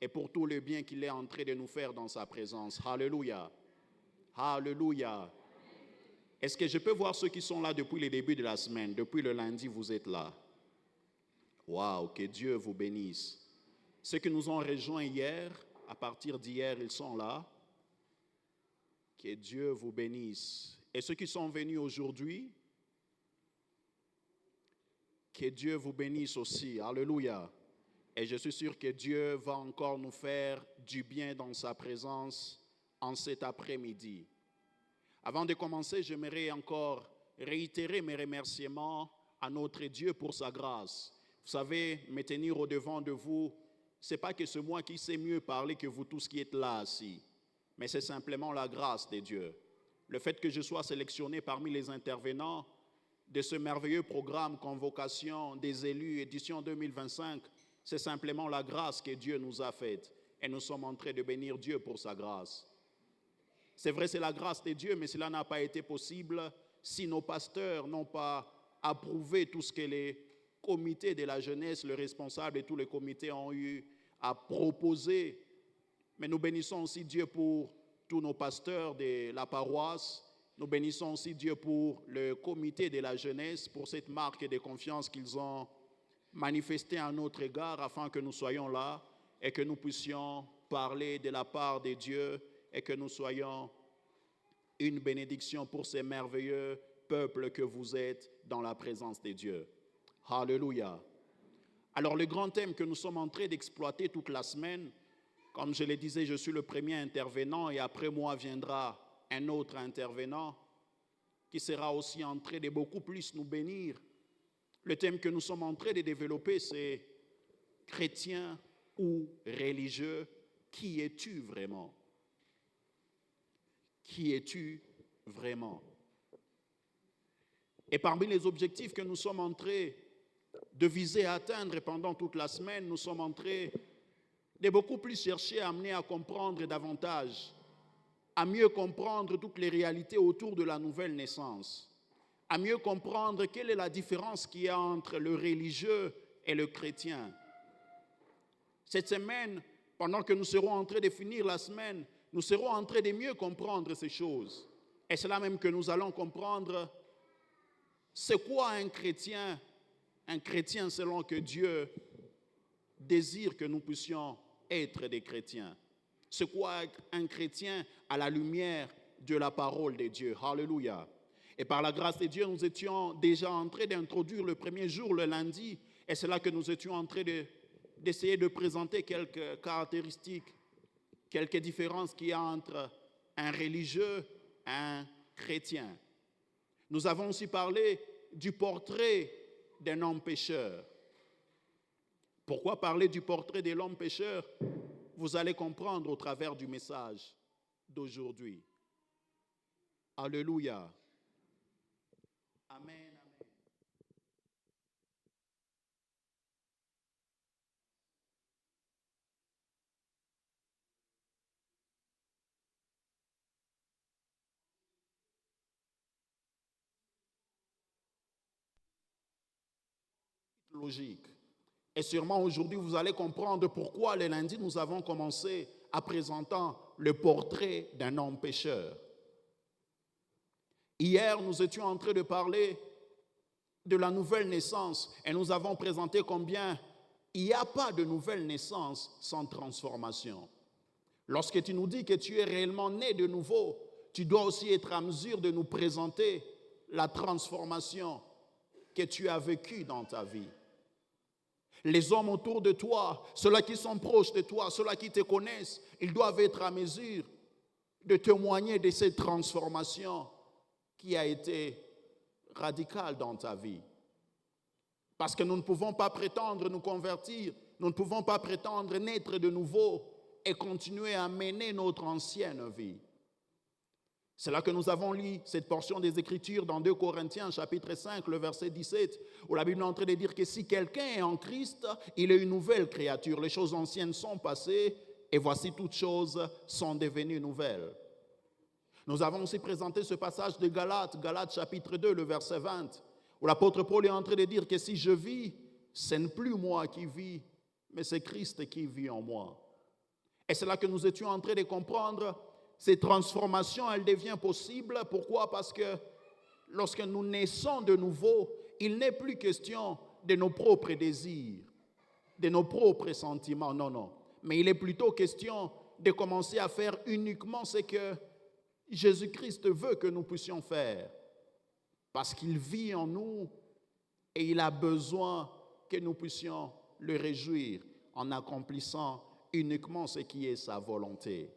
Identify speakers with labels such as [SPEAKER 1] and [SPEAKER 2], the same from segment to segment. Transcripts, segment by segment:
[SPEAKER 1] et pour tout le bien qu'il est en train de nous faire dans sa présence. Alléluia. Alléluia. Est-ce que je peux voir ceux qui sont là depuis le début de la semaine? Depuis le lundi, vous êtes là. Waouh, que Dieu vous bénisse. Ceux qui nous ont rejoints hier, à partir d'hier, ils sont là. Que Dieu vous bénisse. Et ceux qui sont venus aujourd'hui, que Dieu vous bénisse aussi. Alléluia. Et je suis sûr que Dieu va encore nous faire du bien dans sa présence en cet après-midi. Avant de commencer, j'aimerais encore réitérer mes remerciements à notre Dieu pour sa grâce. Vous savez, me tenir au-devant de vous, ce n'est pas que c'est moi qui sais mieux parler que vous tous qui êtes là assis, mais c'est simplement la grâce de Dieu. Le fait que je sois sélectionné parmi les intervenants de ce merveilleux programme Convocation des élus, édition 2025, c'est simplement la grâce que Dieu nous a faite. Et nous sommes en train de bénir Dieu pour sa grâce. C'est vrai, c'est la grâce de Dieu, mais cela n'a pas été possible si nos pasteurs n'ont pas approuvé tout ce que les comités de la jeunesse, le responsable et tous les comités ont eu à proposer. Mais nous bénissons aussi Dieu pour tous nos pasteurs de la paroisse. Nous bénissons aussi Dieu pour le comité de la jeunesse, pour cette marque de confiance qu'ils ont manifestée à notre égard afin que nous soyons là et que nous puissions parler de la part de Dieu et que nous soyons une bénédiction pour ces merveilleux peuples que vous êtes dans la présence de Dieu. Alléluia. Alors le grand thème que nous sommes en train d'exploiter toute la semaine, comme je le disais, je suis le premier intervenant et après moi viendra un autre intervenant qui sera aussi en train de beaucoup plus nous bénir. Le thème que nous sommes en train de développer, c'est chrétien ou religieux, qui es-tu vraiment? Qui es-tu vraiment? Et parmi les objectifs que nous sommes en train de viser à atteindre pendant toute la semaine, nous sommes en train de beaucoup plus chercher à amener à comprendre davantage, à mieux comprendre toutes les réalités autour de la nouvelle naissance, à mieux comprendre quelle est la différence qu'il y a entre le religieux et le chrétien. Cette semaine, pendant que nous serons en train de finir la semaine, nous serons en train de mieux comprendre ces choses. Et c'est là même que nous allons comprendre c'est quoi un chrétien selon que Dieu désire que nous puissions être des chrétiens. C'est quoi un chrétien à la lumière de la parole de Dieu. Alléluia. Et par la grâce de Dieu, nous étions déjà en train d'introduire le premier jour, le lundi, et c'est là que nous étions en train d'essayer de présenter quelques caractéristiques, quelques différences qu'il y a entre un religieux et un chrétien. Nous avons aussi parlé du portrait d'un homme pécheur. Pourquoi parler du portrait de l'homme pécheur? Vous allez comprendre au travers du message d'aujourd'hui. Alléluia. Amen. Logique. Et sûrement aujourd'hui, vous allez comprendre pourquoi le lundi, nous avons commencé à présenter le portrait d'un homme pécheur. Hier, nous étions en train de parler de la nouvelle naissance et nous avons présenté combien il n'y a pas de nouvelle naissance sans transformation. Lorsque tu nous dis que tu es réellement né de nouveau, tu dois aussi être à mesure de nous présenter la transformation que tu as vécue dans ta vie. Les hommes autour de toi, ceux-là qui sont proches de toi, ceux-là qui te connaissent, ils doivent être à mesure de témoigner de cette transformation qui a été radicale dans ta vie. Parce que nous ne pouvons pas prétendre nous convertir, nous ne pouvons pas prétendre naître de nouveau et continuer à mener notre ancienne vie. C'est là que nous avons lu cette portion des Écritures dans 2 Corinthiens, chapitre 5, le verset 17, où la Bible est en train de dire que si quelqu'un est en Christ, il est une nouvelle créature. Les choses anciennes sont passées et voici toutes choses sont devenues nouvelles. Nous avons aussi présenté ce passage de Galates, Galates chapitre 2, le verset 20, où l'apôtre Paul est en train de dire que si je vis, ce n'est plus moi qui vis, mais c'est Christ qui vit en moi. Et c'est là que nous étions en train de comprendre, ces transformations, elles deviennent possibles. Pourquoi? Parce que lorsque nous naissons de nouveau, il n'est plus question de nos propres désirs, de nos propres sentiments, non, non. Mais il est plutôt question de commencer à faire uniquement ce que Jésus-Christ veut que nous puissions faire. Parce qu'il vit en nous et il a besoin que nous puissions le réjouir en accomplissant uniquement ce qui est sa volonté.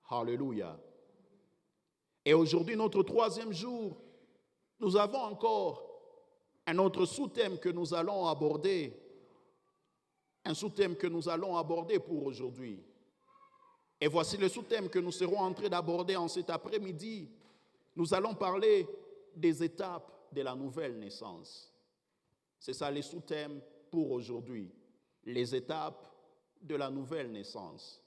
[SPEAKER 1] Alléluia. Et aujourd'hui, notre troisième jour, nous avons encore un autre sous-thème que nous allons aborder. Un sous-thème que nous allons aborder pour aujourd'hui. Et voici le sous-thème que nous serons en train d'aborder en cet après-midi. Nous allons parler des étapes de la nouvelle naissance. C'est ça le sous-thème pour aujourd'hui. Les étapes de la nouvelle naissance.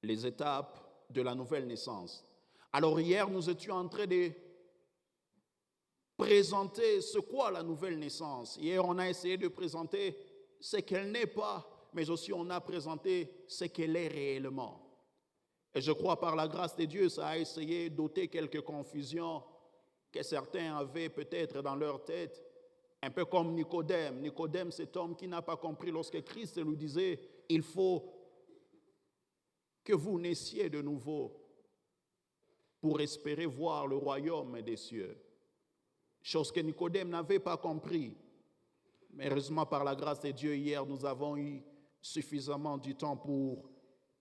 [SPEAKER 1] Les étapes de la nouvelle naissance. Alors hier, nous étions en train de présenter ce qu'est la nouvelle naissance. Hier, on a essayé de présenter ce qu'elle n'est pas, mais aussi on a présenté ce qu'elle est réellement. Et je crois par la grâce de Dieu, ça a essayé d'ôter quelques confusions que certains avaient peut-être dans leur tête, un peu comme Nicodème. Nicodème, cet homme qui n'a pas compris lorsque Christ lui disait, il faut que vous naissiez de nouveau pour espérer voir le royaume des cieux. Chose que Nicodème n'avait pas compris. Mais heureusement, par la grâce de Dieu, hier, nous avons eu suffisamment du temps pour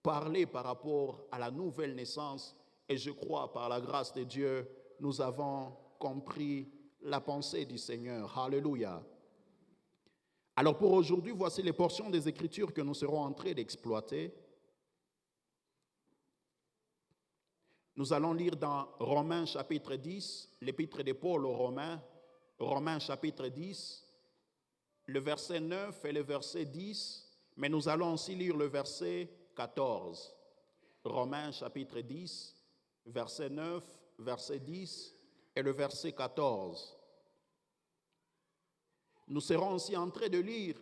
[SPEAKER 1] parler par rapport à la nouvelle naissance. Et je crois, par la grâce de Dieu, nous avons compris la pensée du Seigneur. Alléluia. Alors pour aujourd'hui, voici les portions des Écritures que nous serons en train d'exploiter. Nous allons lire dans Romains chapitre 10, l'épître de Paul aux Romains, Romains chapitre 10, le verset 9 et le verset 10, mais nous allons aussi lire le verset 14. Romains chapitre 10, verset 9, verset 10 et le verset 14. Nous serons aussi en train de lire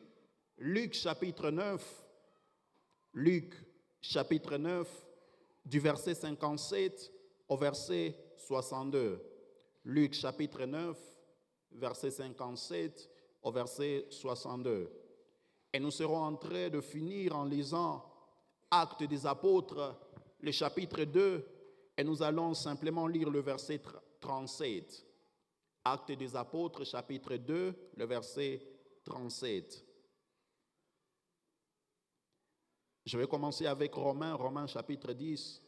[SPEAKER 1] Luc chapitre 9, Luc chapitre 9, du verset 57 au verset 62. Luc chapitre 9, verset 57 au verset 62. Et nous serons en train de finir en lisant Actes des Apôtres, le chapitre 2, et nous allons simplement lire le verset 37. Actes des Apôtres, chapitre 2, le verset 37. Je vais commencer avec Romains chapitre 10.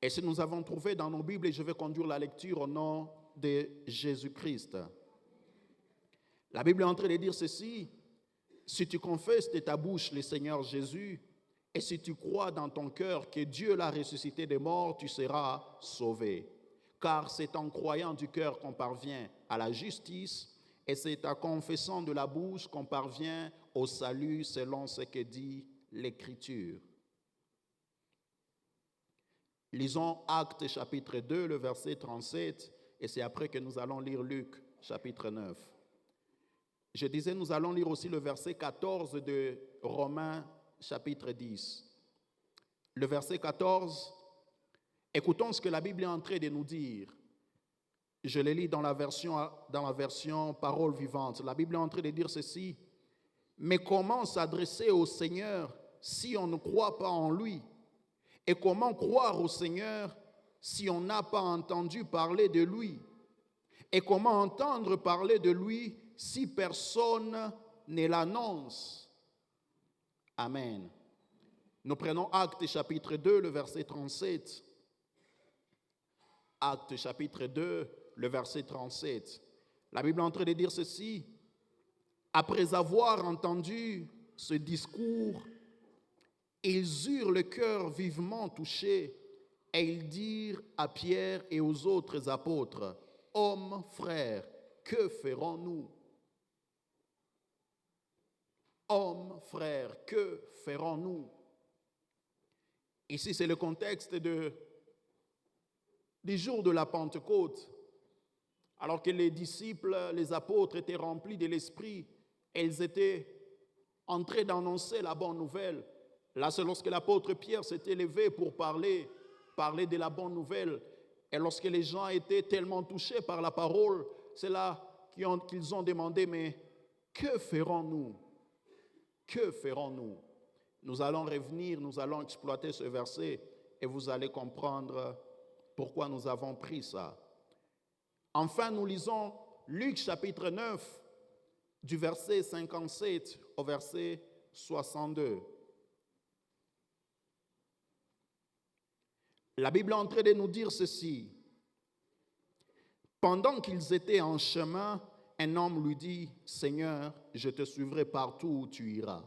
[SPEAKER 1] Et si nous avons trouvé dans nos Bibles, et je vais conduire la lecture au nom de Jésus-Christ. La Bible est en train de dire ceci: si tu confesses de ta bouche le Seigneur Jésus, et si tu crois dans ton cœur que Dieu l'a ressuscité des morts, tu seras sauvé. Car c'est en croyant du cœur qu'on parvient à la justice, et c'est en confessant de la bouche qu'on parvient au salut selon ce que dit l'Écriture. Lisons Actes chapitre 2, le verset 37, et c'est après que nous allons lire Luc chapitre 9. Je disais, nous allons lire aussi le verset 14 de Romains chapitre 10. Le verset 14, écoutons ce que la Bible est en train de nous dire. Je le lis dans la version parole vivante. La Bible est en train de dire ceci: mais comment s'adresser au Seigneur si on ne croit pas en lui? Et comment croire au Seigneur si on n'a pas entendu parler de lui? Et comment entendre parler de lui si personne ne l'annonce? Amen. Nous prenons Actes chapitre 2, le verset 37. Actes chapitre 2, le verset 37. La Bible est en train de dire ceci: après avoir entendu ce discours, ils eurent le cœur vivement touché et ils dirent à Pierre et aux autres apôtres: hommes, frères, que ferons-nous? Hommes, frères, que ferons-nous? Ici, c'est le contexte de du jour de la Pentecôte, alors que les disciples, les apôtres étaient remplis de l'Esprit, et ils étaient en train d'annoncer la bonne nouvelle. Là, c'est lorsque l'apôtre Pierre s'était levé pour parler de la bonne nouvelle. Et lorsque les gens étaient tellement touchés par la parole, c'est là qu'ils ont demandé, mais que ferons-nous? Que ferons-nous? Nous allons revenir, nous allons exploiter ce verset et vous allez comprendre pourquoi nous avons pris ça. Enfin, nous lisons Luc chapitre 9, du verset 57 au verset 62. La Bible est en train de nous dire ceci. Pendant qu'ils étaient en chemin, un homme lui dit, « Seigneur, je te suivrai partout où tu iras. »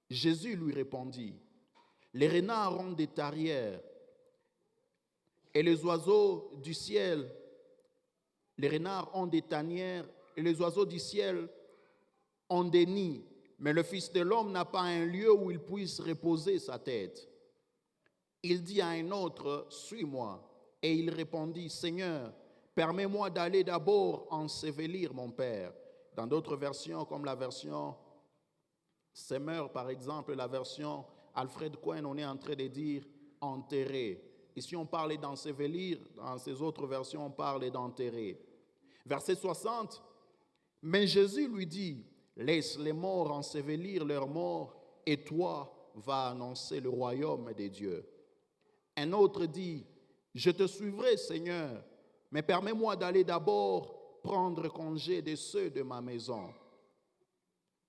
[SPEAKER 1] Jésus lui répondit, « Les renards ont des tanières et les oiseaux du ciel, les renards ont des tanières et les oiseaux du ciel ont des nids, mais le Fils de l'homme n'a pas un lieu où il puisse reposer sa tête. » Il dit à un autre, « Suis-moi. » Et il répondit, « Seigneur, permets-moi d'aller d'abord ensevelir mon Père. » Dans d'autres versions, comme la version Semeur, par exemple, la version Alfred Cohen, on est en train de dire « enterrer ». Ici, on parle d'ensevelir, dans ces autres versions, on parle d'enterrer. Verset 60, « Mais Jésus lui dit, « Laisse les morts ensevelir leurs morts, et toi, va annoncer le royaume des dieux. » Un autre dit, « Je te suivrai, Seigneur, mais permets-moi d'aller d'abord prendre congé de ceux de ma maison. »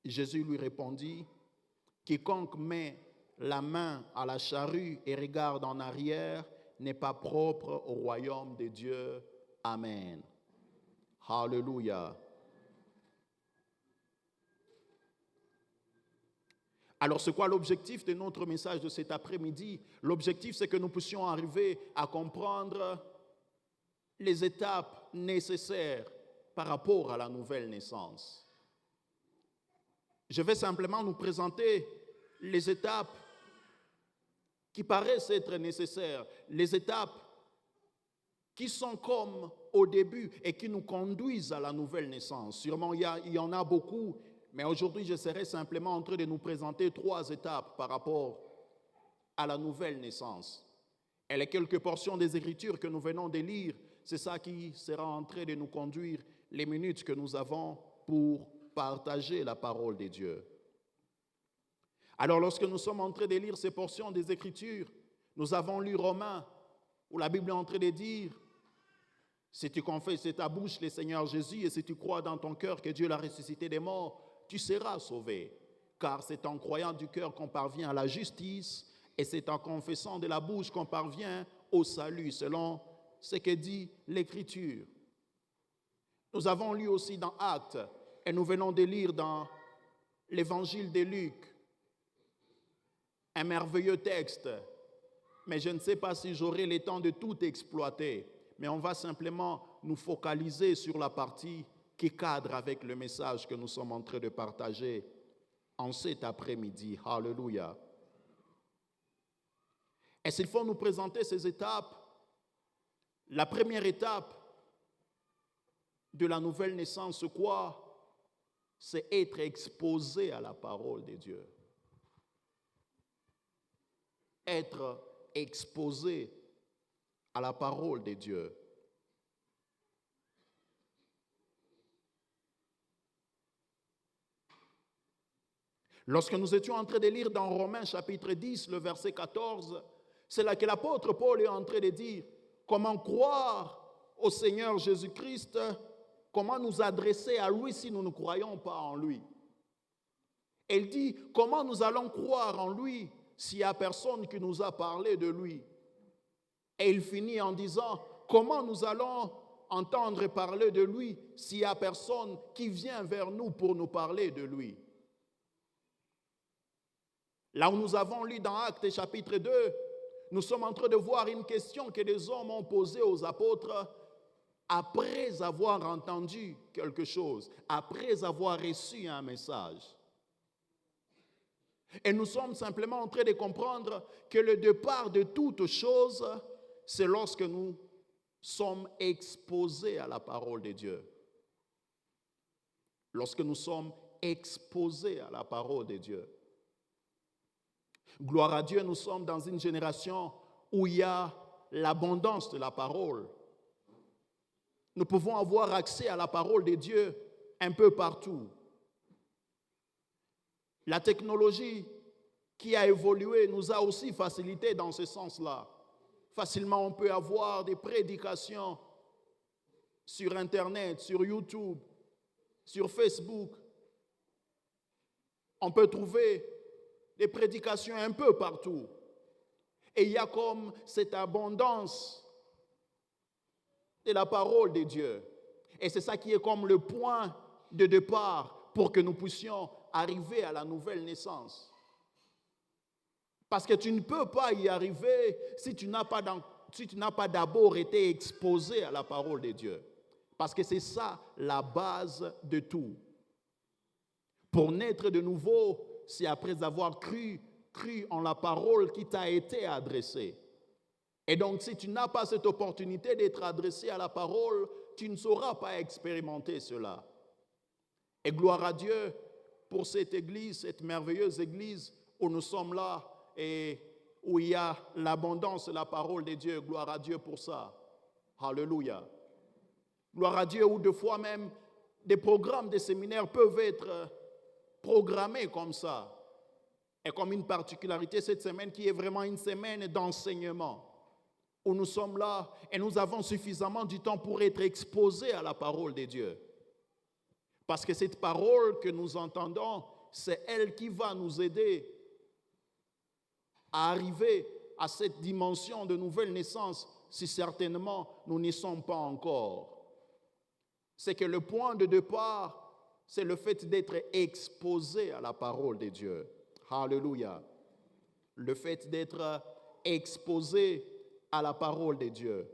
[SPEAKER 1] Jésus lui répondit, « Quiconque met la main à la charrue et regarde en arrière n'est pas propre au royaume de Dieu. Amen. » Alléluia. Alors, c'est quoi l'objectif de notre message de cet après-midi? L'objectif, c'est que nous puissions arriver à comprendre les étapes nécessaires par rapport à la nouvelle naissance. Je vais simplement nous présenter les étapes qui paraissent être nécessaires, les étapes qui sont comme au début et qui nous conduisent à la nouvelle naissance. Sûrement, il y en a beaucoup, mais aujourd'hui, je serai simplement en train de nous présenter 3 étapes par rapport à la nouvelle naissance. Et les quelques portions des Écritures que nous venons de lire, c'est ça qui sera en train de nous conduire les minutes que nous avons pour partager la parole de Dieu. Alors, lorsque nous sommes en train de lire ces portions des Écritures, nous avons lu Romains, où la Bible est en train de dire, si tu confesses de ta bouche le Seigneur Jésus et si tu crois dans ton cœur que Dieu l'a ressuscité des morts, tu seras sauvé. Car c'est en croyant du cœur qu'on parvient à la justice et c'est en confessant de la bouche qu'on parvient au salut, selon ce que dit l'Écriture. Nous avons lu aussi dans Actes et nous venons de lire dans l'Évangile de Luc un merveilleux texte, mais je ne sais pas si j'aurai le temps de tout exploiter, mais on va simplement nous focaliser sur la partie qui cadre avec le message que nous sommes en train de partager en cet après-midi. Alléluia. Et s'il faut nous présenter ces étapes, la première étape de la nouvelle naissance, c'est quoi? C'est être exposé à la parole de Dieu. Être exposé à la parole de Dieu. Lorsque nous étions en train de lire dans Romains chapitre 10, le verset 14, c'est là que l'apôtre Paul est en train de dire comment croire au Seigneur Jésus-Christ, comment nous adresser à lui si nous ne croyons pas en lui. Il dit comment nous allons croire en lui s'il n'y a personne qui nous a parlé de lui. Et il finit en disant comment nous allons entendre parler de lui s'il n'y a personne qui vient vers nous pour nous parler de lui. Là où nous avons lu dans Actes chapitre 2, nous sommes en train de voir une question que les hommes ont posée aux apôtres après avoir entendu quelque chose, après avoir reçu un message. Et nous sommes simplement en train de comprendre que le départ de toute chose, c'est lorsque nous sommes exposés à la parole de Dieu. Lorsque nous sommes exposés à la parole de Dieu. Gloire à Dieu, nous sommes dans une génération où il y a l'abondance de la parole. Nous pouvons avoir accès à la parole de Dieu un peu partout. La technologie qui a évolué nous a aussi facilité dans ce sens-là. Facilement, on peut avoir des prédications sur Internet, sur YouTube, sur Facebook. On peut trouver des prédications un peu partout. Et il y a comme cette abondance de la parole de Dieu. Et c'est ça qui est comme le point de départ pour que nous puissions arriver à la nouvelle naissance. Parce que tu ne peux pas y arriver si tu n'as pas d'abord été exposé à la parole de Dieu. Parce que c'est ça la base de tout. Pour naître de nouveau, c'est après avoir cru en la parole qui t'a été adressée. Et donc, si tu n'as pas cette opportunité d'être adressé à la parole, tu ne sauras pas expérimenter cela. Et gloire à Dieu pour cette église, cette merveilleuse église où nous sommes là et où il y a l'abondance de la parole de Dieu. Gloire à Dieu pour ça. Alléluia. Gloire à Dieu où deux fois même des programmes de séminaires peuvent être programmés comme ça. Et comme une particularité cette semaine qui est vraiment une semaine d'enseignement, où nous sommes là et nous avons suffisamment du temps pour être exposés à la parole de Dieu. Parce que cette parole que nous entendons, c'est elle qui va nous aider à arriver à cette dimension de nouvelle naissance si certainement nous n'y sommes pas encore. C'est que le point de départ, c'est le fait d'être exposé à la parole de Dieu. Alléluia. Le fait d'être exposé à la parole de Dieu.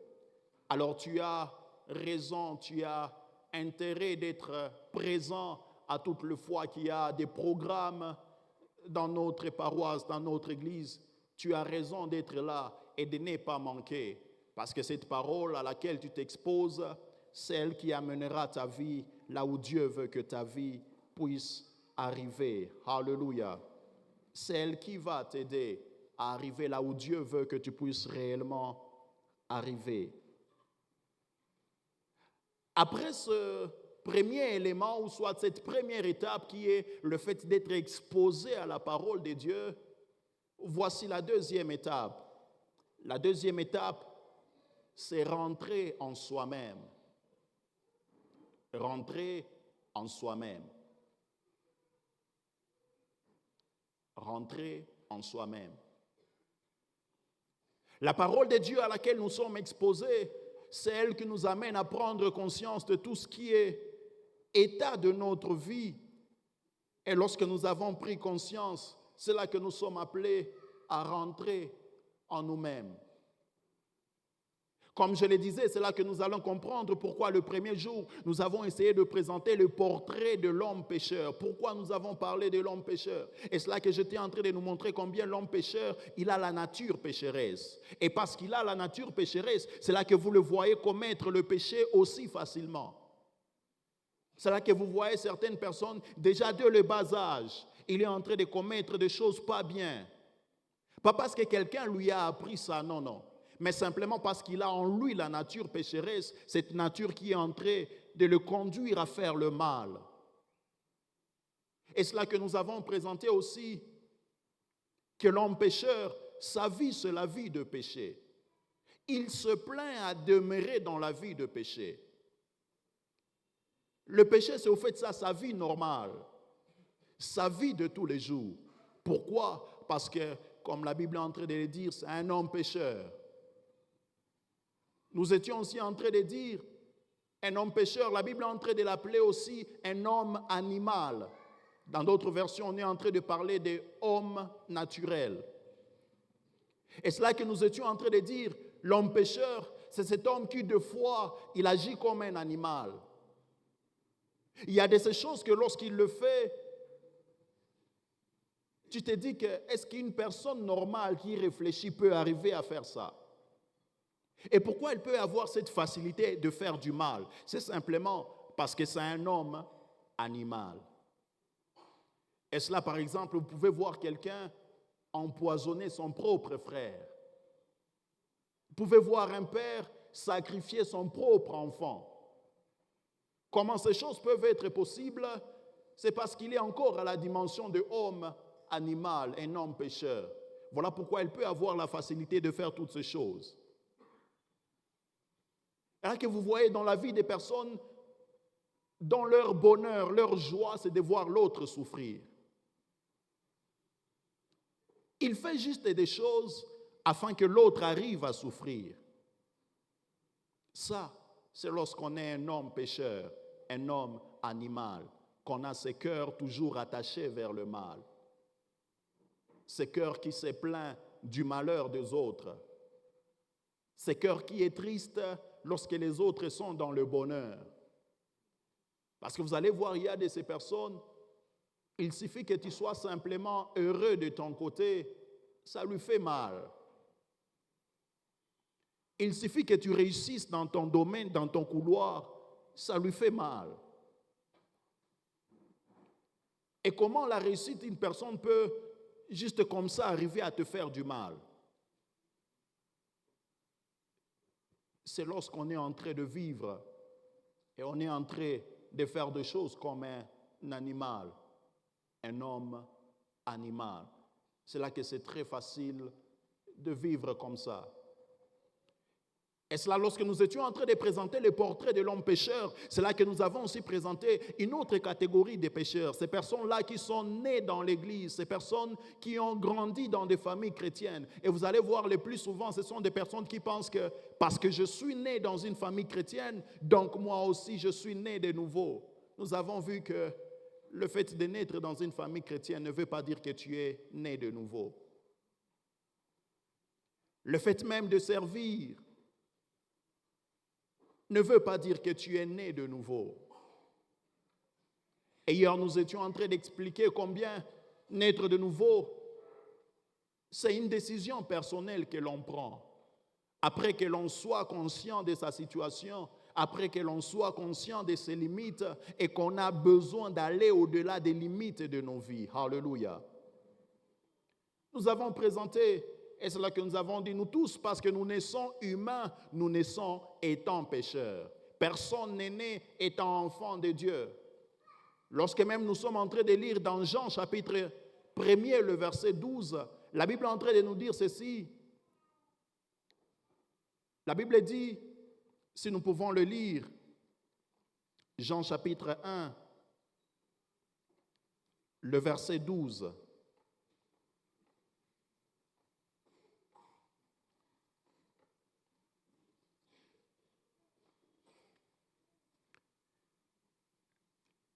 [SPEAKER 1] Alors tu as raison, tu as intérêt d'être présent à toutes les fois qu'il y a des programmes dans notre paroisse, dans notre église. Tu as raison d'être là et de ne pas manquer. Parce que cette parole à laquelle tu t'exposes, c'est elle qui amènera ta vie là où Dieu veut que ta vie puisse arriver. Alléluia. C'est elle qui va t'aider à arriver là où Dieu veut que tu puisses réellement arriver. Après ce premier élément, ou soit cette première étape qui est le fait d'être exposé à la parole de Dieu, voici la deuxième étape. La deuxième étape, c'est rentrer en soi-même. Rentrer en soi-même. Rentrer en soi-même. La parole de Dieu à laquelle nous sommes exposés, c'est elle qui nous amène à prendre conscience de tout ce qui est état de notre vie. Et lorsque nous avons pris conscience, c'est là que nous sommes appelés à rentrer en nous-mêmes. Comme je le disais, c'est là que nous allons comprendre pourquoi le premier jour, nous avons essayé de présenter le portrait de l'homme pécheur. Pourquoi nous avons parlé de l'homme pécheur. Et c'est là que j'étais en train de nous montrer combien l'homme pécheur, il a la nature pécheresse. Et parce qu'il a la nature pécheresse, c'est là que vous le voyez commettre le péché aussi facilement. C'est là que vous voyez certaines personnes, déjà dès le bas âge, il est en train de commettre des choses pas bien. Pas parce que quelqu'un lui a appris ça, non, non. Mais simplement parce qu'il a en lui la nature pécheresse, cette nature qui est en train de le conduire à faire le mal. Et c'est là que nous avons présenté aussi que l'homme pécheur, sa vie, c'est la vie de péché. Il se plaint à demeurer dans la vie de péché. Le péché, c'est au fait ça, sa vie normale, sa vie de tous les jours. Pourquoi? Parce que, comme la Bible est en train de le dire, c'est un homme pécheur. Nous étions aussi en train de dire un homme pécheur. La Bible est en train de l'appeler aussi un homme animal. Dans d'autres versions, on est en train de parler d'homme naturel. Et c'est là que nous étions en train de dire, l'homme pécheur, c'est cet homme qui, de fois, il agit comme un animal. Il y a de ces choses que lorsqu'il le fait, tu te dis que est-ce qu'une personne normale qui réfléchit peut arriver à faire ça? Et pourquoi elle peut avoir cette facilité de faire du mal? C'est simplement parce que c'est un homme animal. Et cela, par exemple, vous pouvez voir quelqu'un empoisonner son propre frère. Vous pouvez voir un père sacrifier son propre enfant. Comment ces choses peuvent être possibles? C'est parce qu'il est encore à la dimension de homme animal, un homme pécheur. Voilà pourquoi elle peut avoir la facilité de faire toutes ces choses. Alors que vous voyez dans la vie des personnes, dans leur bonheur, leur joie, c'est de voir l'autre souffrir. Il fait juste des choses afin que l'autre arrive à souffrir. Ça, c'est lorsqu'on est un homme pécheur, un homme animal, qu'on a ses cœurs toujours attachés vers le mal. Ces cœurs qui se plaignent du malheur des autres. Ces cœurs qui est triste lorsque les autres sont dans le bonheur. Parce que vous allez voir, il y a de ces personnes, il suffit que tu sois simplement heureux de ton côté, ça lui fait mal. Il suffit que tu réussisses dans ton domaine, dans ton couloir, ça lui fait mal. Et comment la réussite d'une personne peut juste comme ça arriver à te faire du mal? C'est lorsqu'on est en train de vivre et on est en train de faire des choses comme un animal, un homme animal. C'est là que c'est très facile de vivre comme ça. Et c'est là, lorsque nous étions en train de présenter le portrait de l'homme pécheur, c'est là que nous avons aussi présenté une autre catégorie de pécheurs. Ces personnes-là qui sont nées dans l'Église, ces personnes qui ont grandi dans des familles chrétiennes. Et vous allez voir, le plus souvent, ce sont des personnes qui pensent que parce que je suis né dans une famille chrétienne, donc moi aussi je suis né de nouveau. Nous avons vu que le fait de naître dans une famille chrétienne ne veut pas dire que tu es né de nouveau. Le fait même de servir ne veut pas dire que tu es né de nouveau. Et hier, nous étions en train d'expliquer combien naître de nouveau, c'est une décision personnelle que l'on prend. Après que l'on soit conscient de sa situation, après que l'on soit conscient de ses limites et qu'on a besoin d'aller au-delà des limites de nos vies. Alléluia. Nous avons présenté, et c'est là que nous avons dit, nous tous, parce que nous naissons humains, nous naissons étant pécheurs. Personne n'est né étant enfant de Dieu. Lorsque même nous sommes en train de lire dans Jean chapitre 1er, le verset 12, la Bible est en train de nous dire ceci. La Bible dit, si nous pouvons le lire, Jean chapitre 1, le verset 12.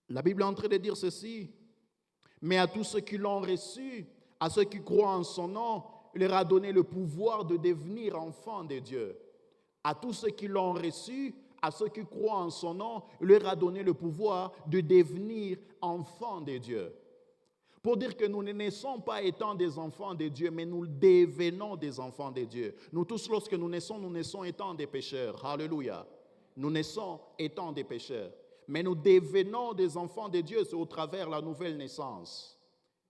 [SPEAKER 1] La Bible est en train de dire ceci, mais à tous ceux qui l'ont reçu, à ceux qui croient en son nom, il leur a donné le pouvoir de devenir enfants de Dieu. À tous ceux qui l'ont reçu, à ceux qui croient en son nom, il leur a donné le pouvoir de devenir enfants de Dieu. Pour dire que nous ne naissons pas étant des enfants de Dieu, mais nous devenons des enfants de Dieu. Nous tous, lorsque nous naissons étant des pécheurs. Alléluia. Nous naissons étant des pécheurs. Mais nous devenons des enfants de Dieu, c'est au travers de la nouvelle naissance.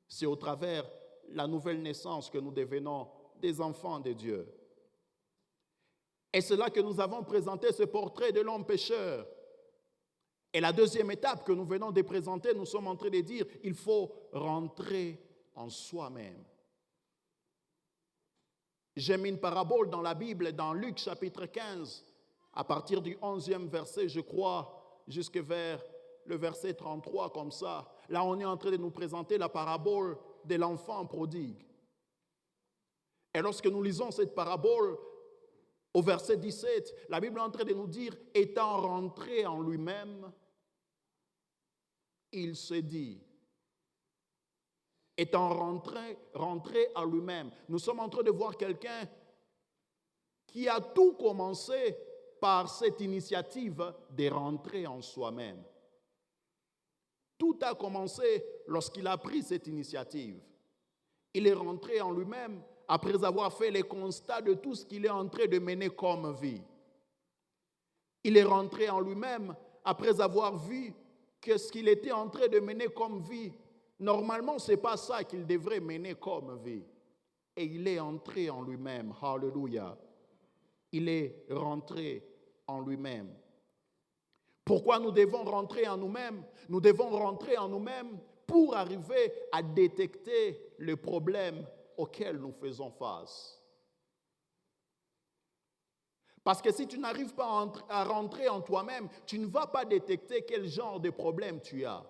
[SPEAKER 1] C'est au travers de la nouvelle naissance que nous devenons des enfants de Dieu. Et c'est là que nous avons présenté ce portrait de l'homme pécheur. Et la deuxième étape que nous venons de présenter, nous sommes en train de dire, il faut rentrer en soi-même. J'ai mis une parabole dans la Bible, dans Luc chapitre 15, à partir du 11e verset, je crois, jusque vers le verset 33, comme ça. Là, on est en train de nous présenter la parabole de l'enfant prodigue. Et lorsque nous lisons cette parabole, au verset 17, la Bible est en train de nous dire, étant rentré en lui-même, il se dit, étant rentré à lui-même. Nous sommes en train de voir quelqu'un qui a tout commencé par cette initiative de rentrer en soi-même. Tout a commencé lorsqu'il a pris cette initiative. Il est rentré en lui-même après avoir fait les constats de tout ce qu'il est en train de mener comme vie. Il est rentré en lui-même après avoir vu que ce qu'il était en train de mener comme vie, normalement, ce n'est pas ça qu'il devrait mener comme vie. Et il est entré en lui-même. Alléluia. Il est rentré en lui-même. Pourquoi nous devons rentrer en nous-mêmes? Nous devons rentrer en nous-mêmes pour arriver à détecter les problèmes auxquels nous faisons face. Parce que si tu n'arrives pas à rentrer en toi-même, tu ne vas pas détecter quel genre de problème tu as.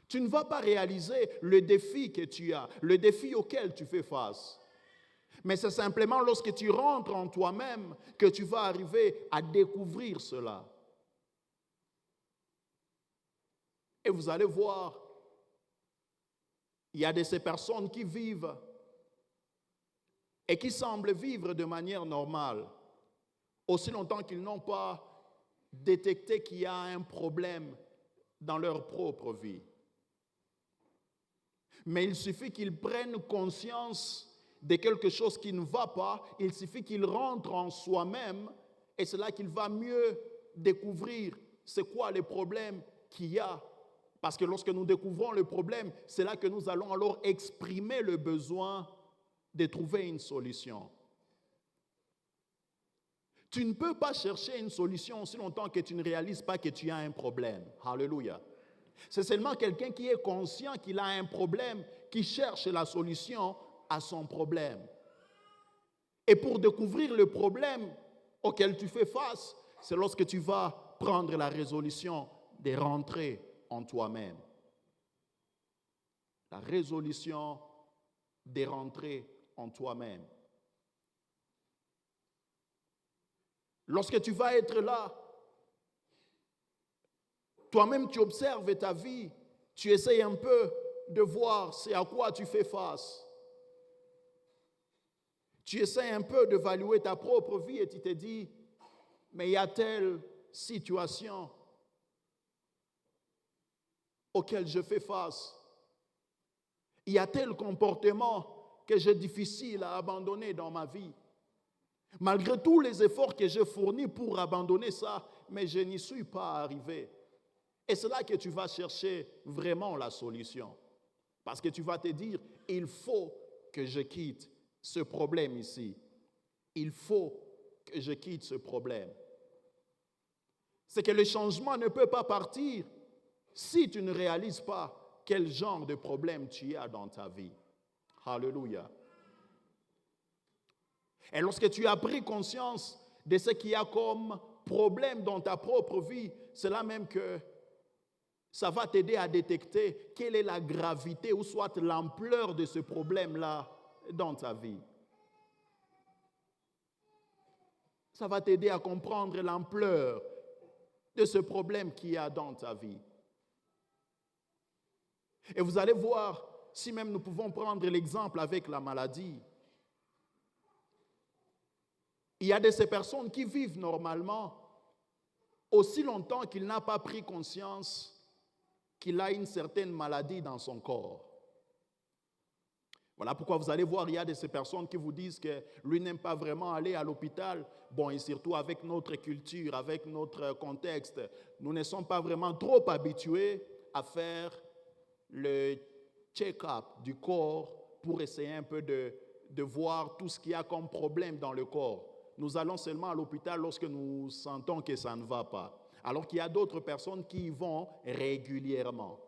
[SPEAKER 1] Tu ne vas pas réaliser le défi que tu as, le défi auquel tu fais face. Mais c'est simplement lorsque tu rentres en toi-même que tu vas arriver à découvrir cela. Et vous allez voir, il y a de ces personnes qui vivent et qui semblent vivre de manière normale, aussi longtemps qu'ils n'ont pas détecté qu'il y a un problème dans leur propre vie. Mais il suffit qu'ils prennent conscience de quelque chose qui ne va pas, il suffit qu'ils rentrent en soi-même et c'est là qu'il va mieux découvrir c'est quoi les problèmes qu'il y a. Parce que lorsque nous découvrons le problème, c'est là que nous allons alors exprimer le besoin de trouver une solution. Tu ne peux pas chercher une solution aussi longtemps que tu ne réalises pas que tu as un problème. Alléluia. C'est seulement quelqu'un qui est conscient qu'il a un problème, qui cherche la solution à son problème. Et pour découvrir le problème auquel tu fais face, c'est lorsque tu vas prendre la résolution de rentrer en toi-même. La résolution de rentrer en toi-même. Lorsque tu vas être là, toi-même tu observes ta vie, tu essayes un peu de voir c'est à quoi tu fais face. Tu essaies un peu d'évaluer ta propre vie et tu te dis, mais il y a telle situation auquel je fais face. Il y a tel comportement que j'ai difficile à abandonner dans ma vie. Malgré tous les efforts que j'ai fournis pour abandonner ça, mais je n'y suis pas arrivé. Et c'est là que tu vas chercher vraiment la solution. Parce que tu vas te dire, il faut que je quitte ce problème ici. Il faut que je quitte ce problème. C'est que le changement ne peut pas partir si tu ne réalises pas quel genre de problème tu as dans ta vie. Alléluia. Et lorsque tu as pris conscience de ce qu'il y a comme problème dans ta propre vie, c'est là même que ça va t'aider à détecter quelle est la gravité ou soit l'ampleur de ce problème-là dans ta vie. Ça va t'aider à comprendre l'ampleur de ce problème qu'il y a dans ta vie. Et vous allez voir, si même nous pouvons prendre l'exemple avec la maladie, il y a de ces personnes qui vivent normalement aussi longtemps qu'il n'a pas pris conscience qu'il a une certaine maladie dans son corps. Voilà pourquoi vous allez voir, il y a de ces personnes qui vous disent que lui n'aime pas vraiment aller à l'hôpital. Bon, et surtout avec notre culture, avec notre contexte, nous ne sommes pas vraiment trop habitués à faire le check-up du corps pour essayer un peu de voir tout ce qu'il y a comme problème dans le corps. Nous allons seulement à l'hôpital lorsque nous sentons que ça ne va pas. Alors qu'il y a d'autres personnes qui y vont régulièrement.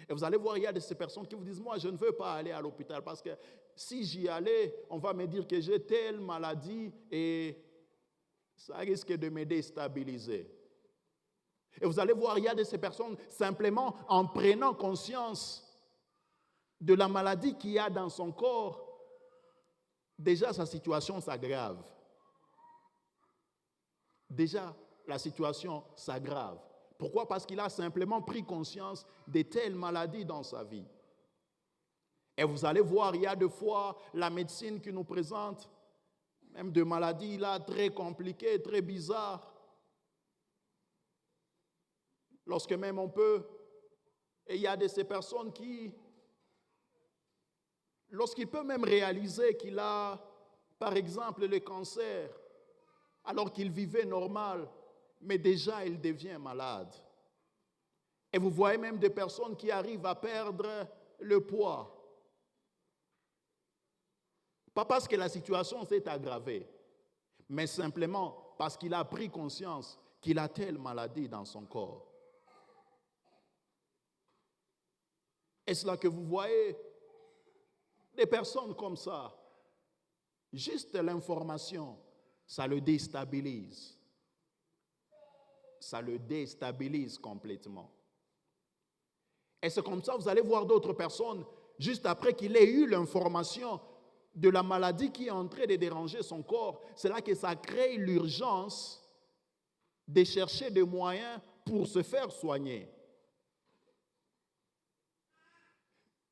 [SPEAKER 1] Et vous allez voir, il y a de ces personnes qui vous disent, moi, je ne veux pas aller à l'hôpital parce que si j'y allais, on va me dire que j'ai telle maladie et ça risque de me déstabiliser. Et vous allez voir, il y a de ces personnes, simplement en prenant conscience de la maladie qu'il y a dans son corps, déjà sa situation s'aggrave. Déjà, la situation s'aggrave. Pourquoi? Parce qu'il a simplement pris conscience de telles maladies dans sa vie. Et vous allez voir, il y a des fois la médecine qui nous présente même de maladies là très compliquées, très bizarres. Lorsque même on peut, et il y a de ces personnes qui lorsqu'il peut même réaliser qu'il a, par exemple, le cancer, alors qu'il vivait normal, mais déjà il devient malade. Et vous voyez même des personnes qui arrivent à perdre le poids. Pas parce que la situation s'est aggravée, mais simplement parce qu'il a pris conscience qu'il a telle maladie dans son corps. Est-ce là que vous voyez des personnes comme ça? Juste l'information, ça le déstabilise. Ça le déstabilise complètement. Et c'est comme ça, vous allez voir d'autres personnes, juste après qu'il ait eu l'information de la maladie qui est en train de déranger son corps, c'est là que ça crée l'urgence de chercher des moyens pour se faire soigner.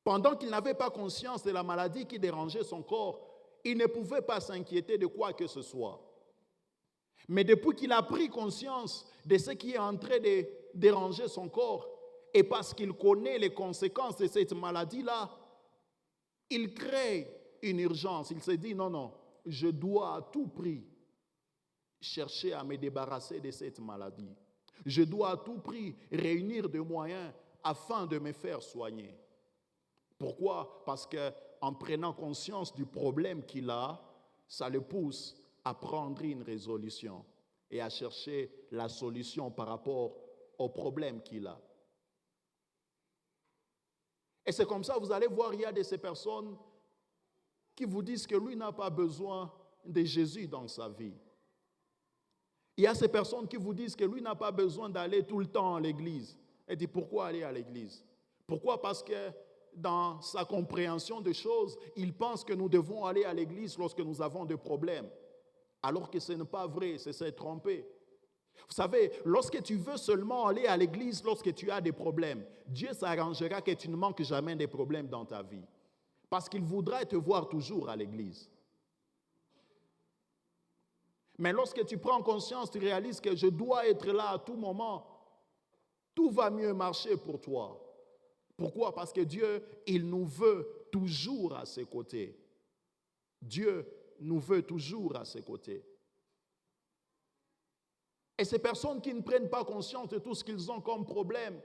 [SPEAKER 1] Pendant qu'il n'avait pas conscience de la maladie qui dérangeait son corps, il ne pouvait pas s'inquiéter de quoi que ce soit. Mais depuis qu'il a pris conscience de ce qui est en train de déranger son corps, et parce qu'il connaît les conséquences de cette maladie-là, il crée une urgence. Il se dit, non, je dois à tout prix chercher à me débarrasser de cette maladie. Je dois à tout prix réunir des moyens afin de me faire soigner. Pourquoi? Parce qu'en prenant conscience du problème qu'il a, ça le pousse à prendre une résolution et à chercher la solution par rapport au problème qu'il a. Et c'est comme ça, vous allez voir, il y a de ces personnes qui vous disent que lui n'a pas besoin de Jésus dans sa vie. Il y a ces personnes qui vous disent que lui n'a pas besoin d'aller tout le temps à l'église. Et dit, pourquoi aller à l'église? Pourquoi? Parce que dans sa compréhension des choses, il pense que nous devons aller à l'église lorsque nous avons des problèmes. Alors que ce n'est pas vrai, c'est se tromper. Vous savez, lorsque tu veux seulement aller à l'église lorsque tu as des problèmes, Dieu s'arrangera que tu ne manques jamais des problèmes dans ta vie. Parce qu'il voudra te voir toujours à l'église. Mais lorsque tu prends conscience, tu réalises que je dois être là à tout moment, tout va mieux marcher pour toi. Pourquoi? Parce que Dieu, il nous veut toujours à ses côtés. Dieu nous veut toujours à ses côtés. Et ces personnes qui ne prennent pas conscience de tout ce qu'ils ont comme problème,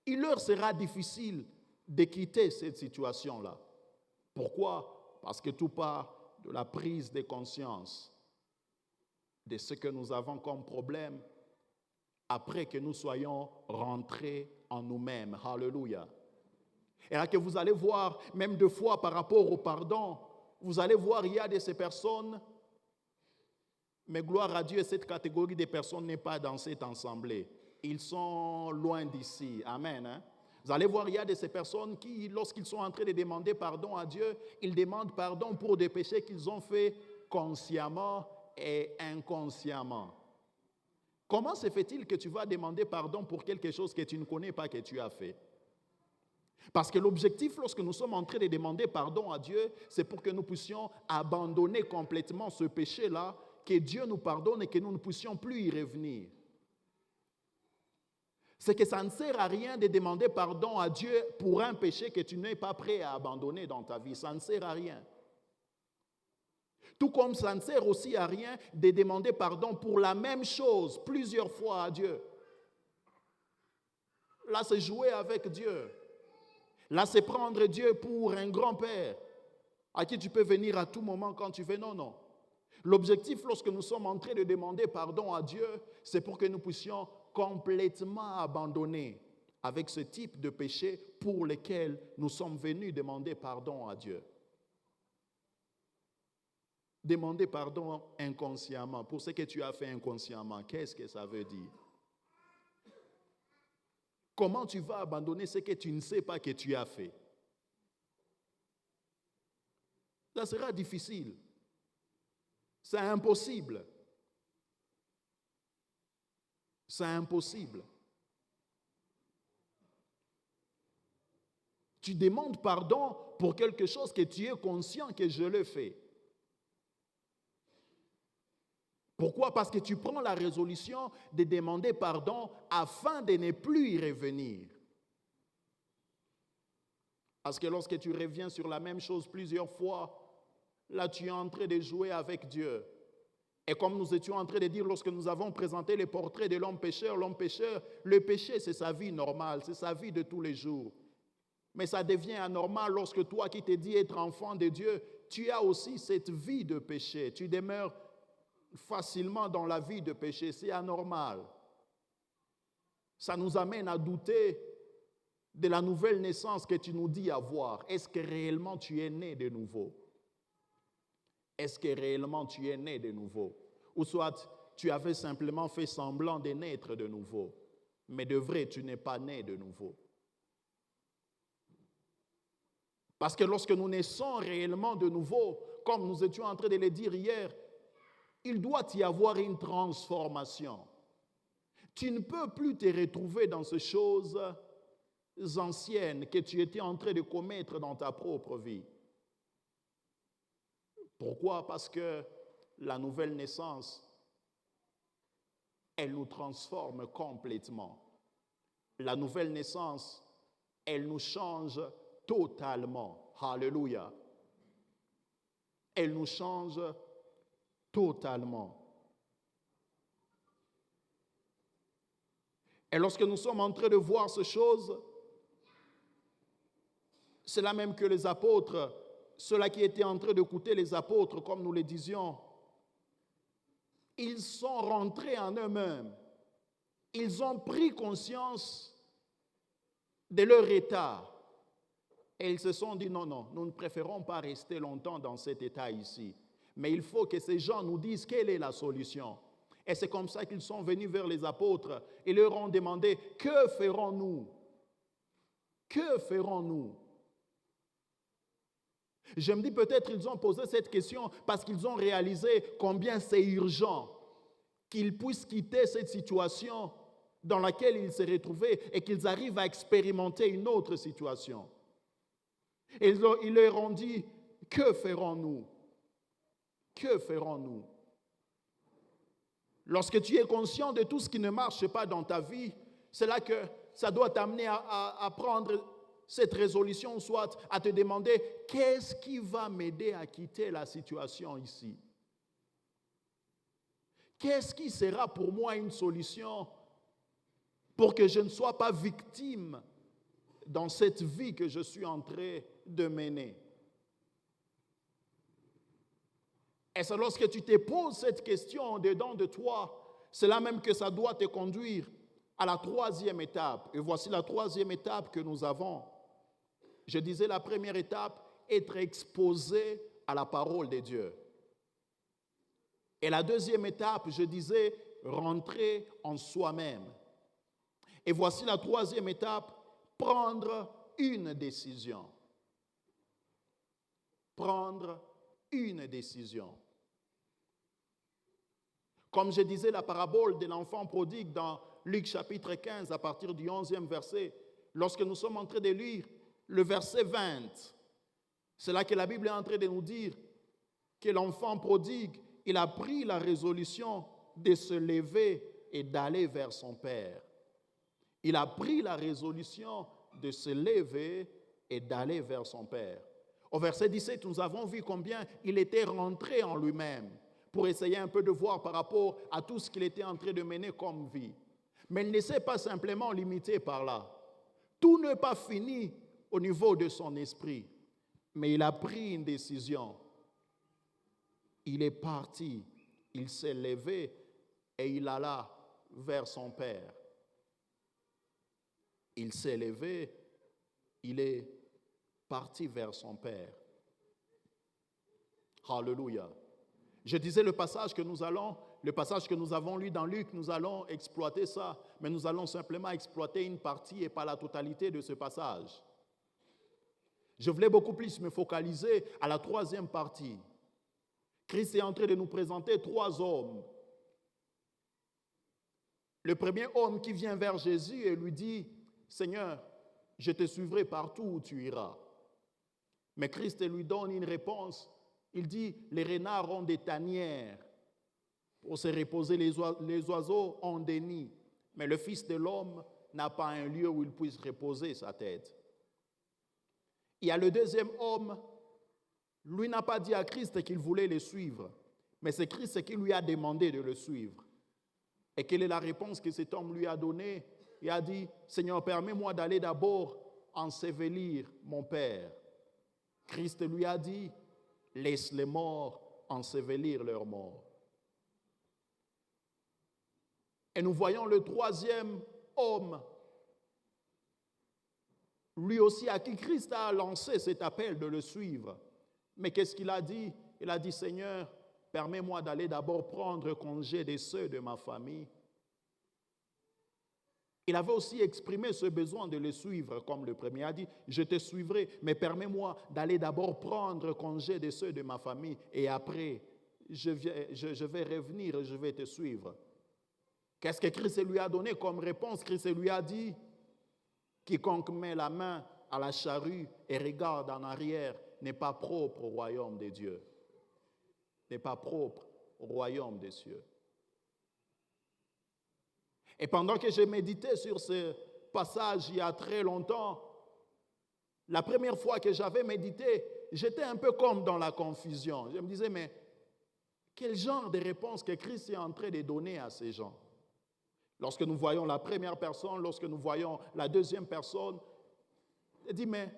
[SPEAKER 1] il leur sera difficile de quitter cette situation-là. Pourquoi? Parce que tout part de la prise de conscience de ce que nous avons comme problème après que nous soyons rentrés en nous-mêmes. Alléluia. Et là que vous allez voir, même deux fois par rapport au pardon, vous allez voir, il y a de ces personnes, mais gloire à Dieu, cette catégorie de personnes n'est pas dans cette assemblée. Ils sont loin d'ici. Amen. Hein? Vous allez voir, il y a de ces personnes qui, lorsqu'ils sont en train de demander pardon à Dieu, ils demandent pardon pour des péchés qu'ils ont faits consciemment et inconsciemment. Comment se fait-il que tu vas demander pardon pour quelque chose que tu ne connais pas que tu as fait? Parce que l'objectif, lorsque nous sommes en train de demander pardon à Dieu, c'est pour que nous puissions abandonner complètement ce péché-là, que Dieu nous pardonne et que nous ne puissions plus y revenir. C'est que ça ne sert à rien de demander pardon à Dieu pour un péché que tu n'es pas prêt à abandonner dans ta vie. Ça ne sert à rien. Tout comme ça ne sert aussi à rien de demander pardon pour la même chose plusieurs fois à Dieu. Là, c'est jouer avec Dieu. Là, c'est prendre Dieu pour un grand-père à qui tu peux venir à tout moment quand tu veux. Non. L'objectif, lorsque nous sommes en train de demander pardon à Dieu, c'est pour que nous puissions complètement abandonner avec ce type de péché pour lequel nous sommes venus demander pardon à Dieu. Demander pardon inconsciemment pour ce que tu as fait inconsciemment. Qu'est-ce que ça veut dire? Comment tu vas abandonner ce que tu ne sais pas que tu as fait? Ça sera difficile. C'est impossible. C'est impossible. Tu demandes pardon pour quelque chose que tu es conscient que je l'ai fait. Pourquoi? Parce que tu prends la résolution de demander pardon afin de ne plus y revenir. Parce que lorsque tu reviens sur la même chose plusieurs fois, là tu es en train de jouer avec Dieu. Et comme nous étions en train de dire lorsque nous avons présenté les portraits de l'homme pécheur, le péché c'est sa vie normale, c'est sa vie de tous les jours. Mais ça devient anormal lorsque toi qui te dis être enfant de Dieu, tu as aussi cette vie de péché. Tu demeures facilement dans la vie de péché, c'est anormal. Ça nous amène à douter de la nouvelle naissance que tu nous dis avoir. Est-ce que réellement tu es né de nouveau? Est-ce que réellement tu es né de nouveau? Ou soit tu avais simplement fait semblant de naître de nouveau, mais de vrai tu n'es pas né de nouveau. Parce que lorsque nous naissons réellement de nouveau, comme nous étions en train de le dire hier, il doit y avoir une transformation. Tu ne peux plus te retrouver dans ces choses anciennes que tu étais en train de commettre dans ta propre vie. Pourquoi? Parce que la nouvelle naissance, elle nous transforme complètement. La nouvelle naissance, elle nous change totalement. Alléluia. Elle nous change totalement. Et lorsque nous sommes en train de voir ces choses, c'est là même que les apôtres, ceux-là qui étaient en train d'écouter les apôtres, comme nous le disions, ils sont rentrés en eux-mêmes. Ils ont pris conscience de leur état. Et ils se sont dit, non, nous ne préférons pas rester longtemps dans cet état ici. Mais il faut que ces gens nous disent quelle est la solution. Et c'est comme ça qu'ils sont venus vers les apôtres et leur ont demandé, que ferons-nous? Que ferons-nous? Je me dis peut-être qu'ils ont posé cette question parce qu'ils ont réalisé combien c'est urgent qu'ils puissent quitter cette situation dans laquelle ils se retrouvaient et qu'ils arrivent à expérimenter une autre situation. Et ils leur ont dit, que ferons-nous? Que ferons-nous? Lorsque tu es conscient de tout ce qui ne marche pas dans ta vie, c'est là que ça doit t'amener à prendre cette résolution, soit à te demander, qu'est-ce qui va m'aider à quitter la situation ici? Qu'est-ce qui sera pour moi une solution pour que je ne sois pas victime dans cette vie que je suis en train de mener? Et c'est lorsque tu te poses cette question dedans de toi, c'est là même que ça doit te conduire à la troisième étape. Et voici la troisième étape que nous avons. Je disais la première étape, être exposé à la parole de Dieu. Et la deuxième étape, je disais, rentrer en soi-même. Et voici la troisième étape, prendre une décision. Prendre une décision. Comme je disais, la parabole de l'enfant prodigue dans Luc chapitre 15, à partir du 11e verset, lorsque nous sommes en train de lire le verset 20, c'est là que la Bible est en train de nous dire que l'enfant prodigue, il a pris la résolution de se lever et d'aller vers son père. Il a pris la résolution de se lever et d'aller vers son père. Au verset 17, nous avons vu combien il était rentré en lui-même pour essayer un peu de voir par rapport à tout ce qu'il était en train de mener comme vie. Mais il ne s'est pas simplement limité par là. Tout n'est pas fini au niveau de son esprit, mais il a pris une décision. Il est parti, il s'est levé et il alla vers son père. Il s'est levé, il est parti vers son père. Alléluia. Je disais le passage que nous avons lu dans Luc, nous allons exploiter ça, mais nous allons simplement exploiter une partie et pas la totalité de ce passage. Je voulais beaucoup plus me focaliser à la troisième partie. Christ est en train de nous présenter trois hommes. Le premier homme qui vient vers Jésus et lui dit, « Seigneur, je te suivrai partout où tu iras. » Mais Christ lui donne une réponse. Il dit, « Les renards ont des tanières pour se reposer, les oiseaux ont des nids. Mais le Fils de l'homme n'a pas un lieu où il puisse reposer sa tête. » Il y a le deuxième homme, lui n'a pas dit à Christ qu'il voulait le suivre, mais c'est Christ qui lui a demandé de le suivre. Et quelle est la réponse que cet homme lui a donnée? Il a dit, Seigneur, permets-moi d'aller d'abord ensevelir mon père. Christ lui a dit, laisse les morts ensevelir leurs morts. Et nous voyons le troisième homme, lui aussi à qui Christ a lancé cet appel de le suivre. Mais qu'est-ce qu'il a dit? Il a dit, Seigneur, permets-moi d'aller d'abord prendre congé de ceux de ma famille. Il avait aussi exprimé ce besoin de le suivre, comme le premier a dit, je te suivrai, mais permets-moi d'aller d'abord prendre congé de ceux de ma famille et après, je vais revenir et je vais te suivre. Qu'est-ce que Christ lui a donné comme réponse? Christ lui a dit, quiconque met la main à la charrue et regarde en arrière n'est pas propre au royaume de Dieu. N'est pas propre au royaume des cieux. Et pendant que j'ai médité sur ce passage il y a très longtemps, la première fois que j'avais médité, j'étais un peu comme dans la confusion. Je me disais, mais quel genre de réponse que Christ est en train de donner à ces gens? Lorsque nous voyons la première personne, lorsque nous voyons la deuxième personne, je dis, mais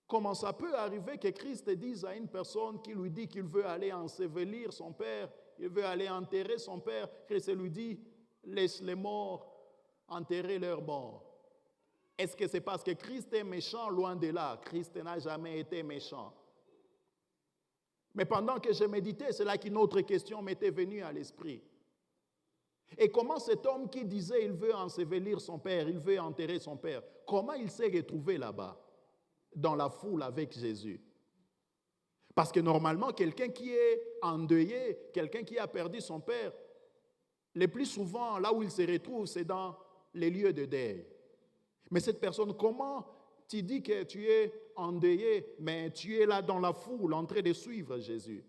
[SPEAKER 1] comment ça peut arriver que Christ dise à une personne qui lui dit qu'il veut aller ensevelir son père, il veut aller enterrer son père, Christ lui dit, laisse les morts enterrer leurs morts. Est-ce que c'est parce que Christ est méchant? Loin de là, Christ n'a jamais été méchant. Mais pendant que je méditais, c'est là qu'une autre question m'était venue à l'esprit. Et comment cet homme qui disait il veut ensevelir son père, il veut enterrer son père, comment il s'est retrouvé là-bas, dans la foule avec Jésus? Parce que normalement, quelqu'un qui est endeuillé, quelqu'un qui a perdu son père, le plus souvent, là où il se retrouve, c'est dans les lieux de deuil. Mais cette personne, comment tu dis que tu es endeuillé, mais tu es là dans la foule en train de suivre Jésus?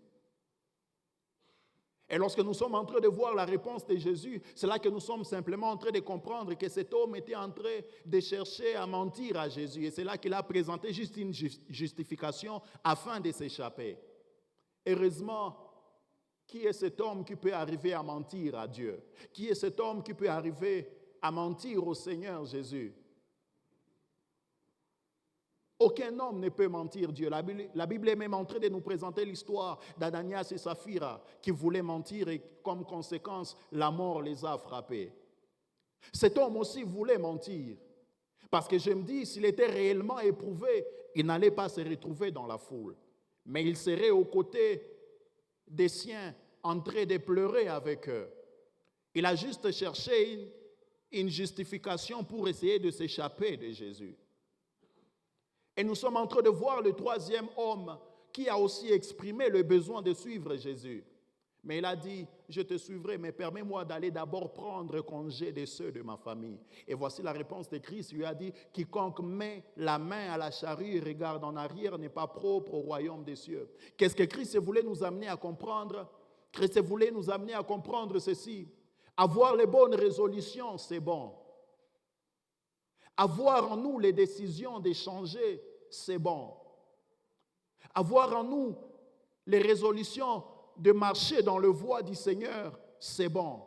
[SPEAKER 1] Et lorsque nous sommes en train de voir la réponse de Jésus, c'est là que nous sommes simplement en train de comprendre que cet homme était en train de chercher à mentir à Jésus. Et c'est là qu'il a présenté juste une justification afin de s'échapper. Heureusement, qui est cet homme qui peut arriver à mentir à Dieu? Qui est cet homme qui peut arriver à mentir au Seigneur Jésus? Aucun homme ne peut mentir Dieu. La Bible est même en train de nous présenter l'histoire d'Ananias et Saphira qui voulaient mentir et comme conséquence, la mort les a frappés. Cet homme aussi voulait mentir. Parce que je me dis, s'il était réellement éprouvé, il n'allait pas se retrouver dans la foule. Mais il serait aux côtés des siens en train de pleurer avec eux. Il a juste cherché une justification pour essayer de s'échapper de Jésus. Et nous sommes en train de voir le troisième homme qui a aussi exprimé le besoin de suivre Jésus. Mais il a dit, je te suivrai, mais permets-moi d'aller d'abord prendre congé de ceux de ma famille. Et voici la réponse de Christ. Il lui a dit, quiconque met la main à la charrue et regarde en arrière n'est pas propre au royaume des cieux. Qu'est-ce que Christ voulait nous amener à comprendre? Christ voulait nous amener à comprendre ceci. Avoir les bonnes résolutions, c'est bon. Avoir en nous les décisions d'échanger, c'est bon. Avoir en nous les résolutions de marcher dans le voie du Seigneur, c'est bon.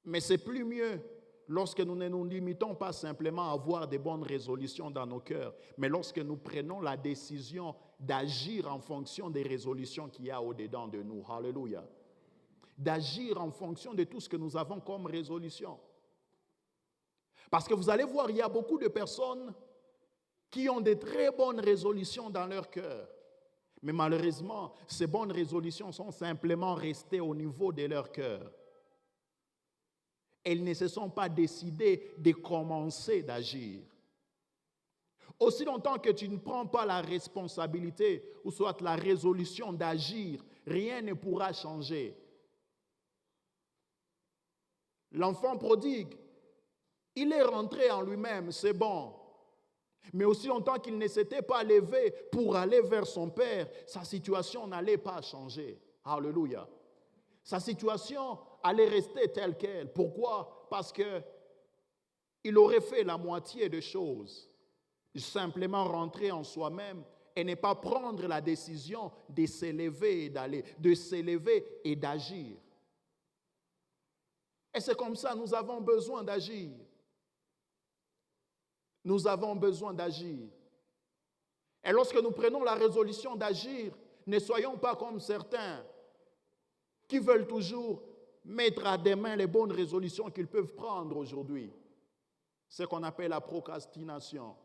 [SPEAKER 1] Mais c'est plus mieux lorsque nous ne nous limitons pas simplement à avoir des bonnes résolutions dans nos cœurs, mais lorsque nous prenons la décision d'agir en fonction des résolutions qu'il y a au-dedans de nous. Alléluia. D'agir en fonction de tout ce que nous avons comme résolution. Parce que vous allez voir, il y a beaucoup de personnes qui ont de très bonnes résolutions dans leur cœur. Mais malheureusement, ces bonnes résolutions sont simplement restées au niveau de leur cœur. Elles ne se sont pas décidées de commencer d'agir. Aussi longtemps que tu ne prends pas la responsabilité, ou soit la résolution d'agir, rien ne pourra changer. L'enfant prodigue, il est rentré en lui-même, c'est bon. Mais aussi longtemps qu'il ne s'était pas levé pour aller vers son père, sa situation n'allait pas changer. Alléluia. Sa situation allait rester telle qu'elle. Pourquoi? Parce qu'il aurait fait la moitié des choses. simplement rentrer en soi-même et ne pas prendre la décision de s'élever et d'aller, de s'élever et d'agir. Et c'est comme ça, nous avons besoin d'agir. Nous avons besoin d'agir. Et lorsque nous prenons la résolution d'agir, ne soyons pas comme certains qui veulent toujours mettre à des mains les bonnes résolutions qu'ils peuvent prendre aujourd'hui. Ce qu'on appelle la procrastination.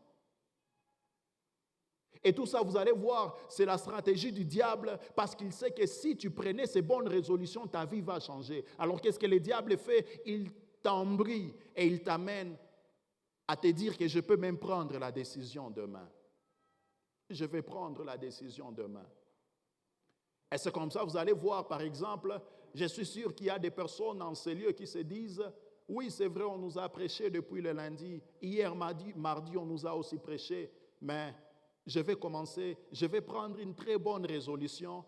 [SPEAKER 1] Et tout ça, vous allez voir, c'est la stratégie du diable parce qu'il sait que si tu prenais ces bonnes résolutions, ta vie va changer. Alors qu'est-ce que le diable fait? Il t'embrie et il t'amène à te dire que je peux même prendre la décision demain. Je vais prendre la décision demain. Et c'est comme ça, vous allez voir, par exemple, je suis sûr qu'il y a des personnes dans ces lieux qui se disent, oui, c'est vrai, on nous a prêché depuis le lundi. Hier, mardi, on nous a aussi prêché, mais je vais prendre une très bonne résolution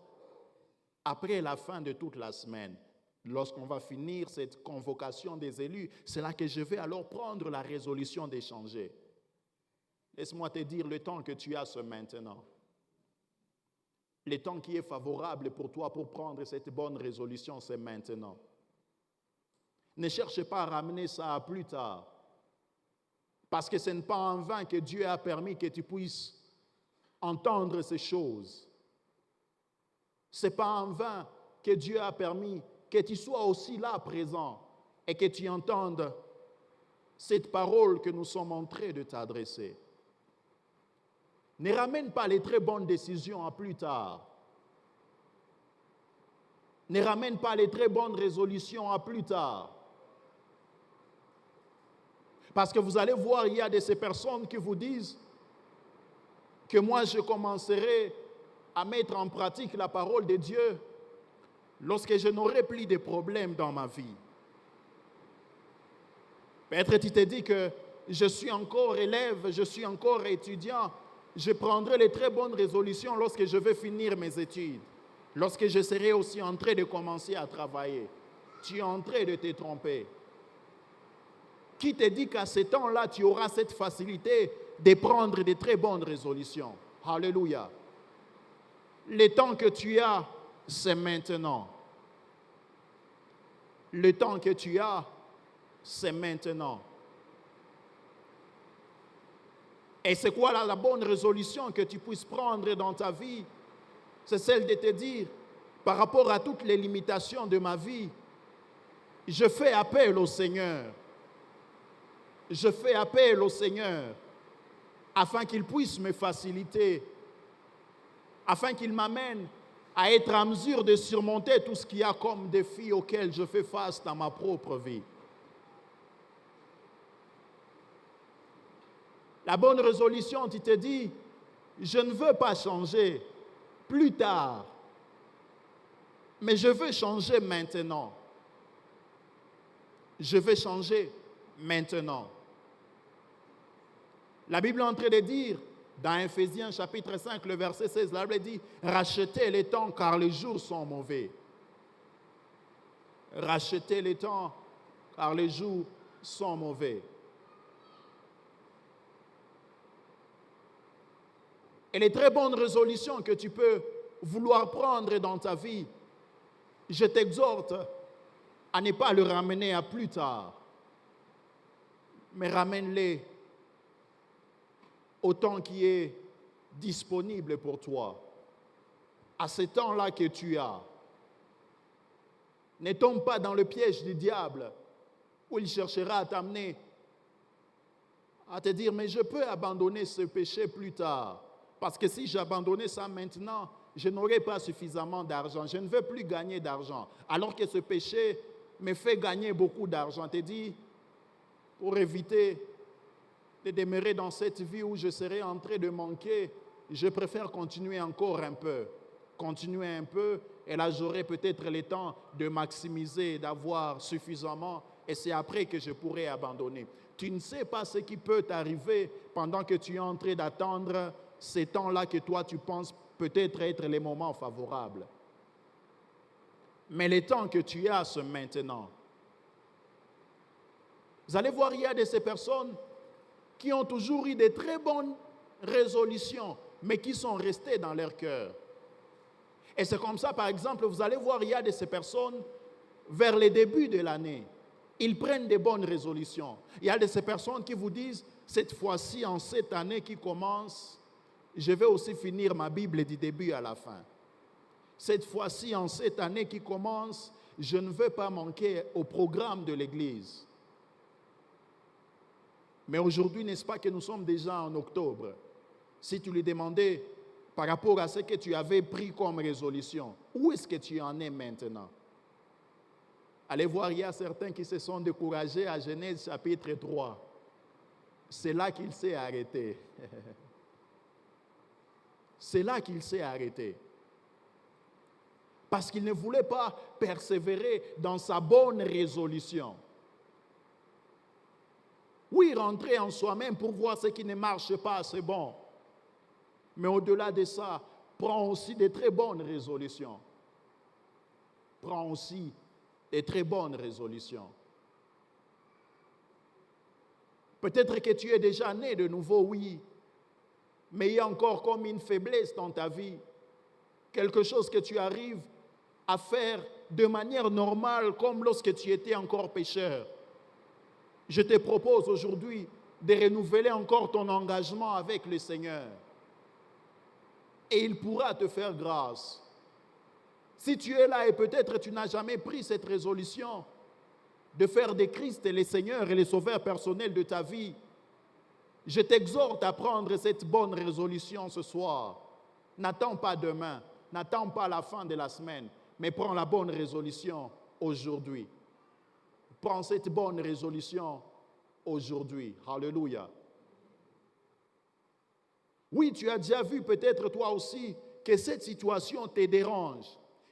[SPEAKER 1] après la fin de toute la semaine. Lorsqu'on va finir cette convocation des élus, c'est là que je vais alors prendre la résolution d'échanger. Laisse-moi te dire, le temps que tu as, c'est maintenant. Le temps qui est favorable pour toi pour prendre cette bonne résolution, c'est maintenant. Ne cherche pas à ramener ça à plus tard. Parce que ce n'est pas en vain que Dieu a permis que tu puisses entendre ces choses. Ce n'est pas en vain que Dieu a permis que tu sois aussi là présent et que tu entendes cette parole que nous sommes en train de t'adresser. Ne ramène pas les très bonnes décisions à plus tard. Ne ramène pas les très bonnes résolutions à plus tard. Parce que vous allez voir, il y a de ces personnes qui vous disent que moi je commencerai à mettre en pratique la parole de Dieu lorsque je n'aurai plus de problèmes dans ma vie. Peut-être tu te dis que je suis encore élève, je suis encore étudiant, je prendrai les très bonnes résolutions lorsque je vais finir mes études, lorsque je serai aussi en train de commencer à travailler. Tu es en train de te tromper. Qui te dit qu'à ce temps-là, tu auras cette facilité de prendre de très bonnes résolutions? Alléluia. Le temps que tu as, c'est maintenant. Le temps que tu as, c'est maintenant. Et c'est quoi la bonne résolution que tu puisses prendre dans ta vie? C'est celle de te dire, par rapport à toutes les limitations de ma vie, je fais appel au Seigneur. Je fais appel au Seigneur afin qu'il puisse me faciliter, afin qu'il m'amène à être en mesure de surmonter tout ce qu'il y a comme défi auquel je fais face dans ma propre vie. La bonne résolution, tu te dis, je ne veux pas changer plus tard, mais je veux changer maintenant. Je veux changer maintenant. La Bible est en train de dire, dans Éphésiens chapitre 5, le verset 16, la Bible dit, rachetez les temps car les jours sont mauvais. Rachetez les temps car les jours sont mauvais. Et les très bonnes résolutions que tu peux vouloir prendre dans ta vie, je t'exhorte à ne pas le ramener à plus tard, mais ramène-les au temps qui est disponible pour toi, à ce temps-là que tu as. Ne tombe pas dans le piège du diable où il cherchera à t'amener à te dire, mais je peux abandonner ce péché plus tard. Parce que si j'abandonnais ça maintenant, je n'aurais pas suffisamment d'argent. Je ne veux plus gagner d'argent. Alors que ce péché me fait gagner beaucoup d'argent. Tu dis, pour éviter de demeurer dans cette vie où je serai en train de manquer, je préfère continuer encore un peu. Continuer un peu, et là j'aurai peut-être le temps de maximiser, d'avoir suffisamment, et c'est après que je pourrai abandonner. Tu ne sais pas ce qui peut t'arriver pendant que tu es en train d'attendre ces temps-là que toi tu penses peut-être être les moments favorables. Mais les temps que tu as, c'est maintenant. Vous allez voir, il y a de ces personnes qui ont toujours eu de très bonnes résolutions, mais qui sont restées dans leur cœur. Et c'est comme ça, par exemple, vous allez voir, il y a de ces personnes, vers les débuts de l'année, ils prennent des bonnes résolutions. Il y a de ces personnes qui vous disent, cette fois-ci, en cette année qui commence, je vais aussi finir ma Bible du début à la fin. Cette fois-ci, en cette année qui commence, je ne veux pas manquer au programme de l'Église. Mais aujourd'hui, n'est-ce pas que nous sommes déjà en octobre? Si tu lui demandais par rapport à ce que tu avais pris comme résolution, où est-ce que tu en es maintenant? Allez voir, il y a certains qui se sont découragés à Genèse chapitre 3. C'est là qu'il s'est arrêté. C'est là qu'il s'est arrêté. Parce qu'il ne voulait pas persévérer dans sa bonne résolution. Oui, rentrer en soi-même pour voir ce qui ne marche pas, c'est bon. Mais au-delà de ça, prends aussi de très bonnes résolutions. Prends aussi de très bonnes résolutions. Peut-être que tu es déjà né de nouveau, oui, mais il y a encore comme une faiblesse dans ta vie. Quelque chose que tu arrives à faire de manière normale, comme lorsque tu étais encore pécheur. Je te propose aujourd'hui de renouveler encore ton engagement avec le Seigneur. Et il pourra te faire grâce. Si tu es là et peut-être tu n'as jamais pris cette résolution de faire de Christ le Seigneur et le Sauveur personnel de ta vie, je t'exhorte à prendre cette bonne résolution ce soir. N'attends pas demain, n'attends pas la fin de la semaine, mais prends la bonne résolution aujourd'hui. Prends cette bonne résolution aujourd'hui. Alléluia. Oui, tu as déjà vu peut-être toi aussi que cette situation te dérange,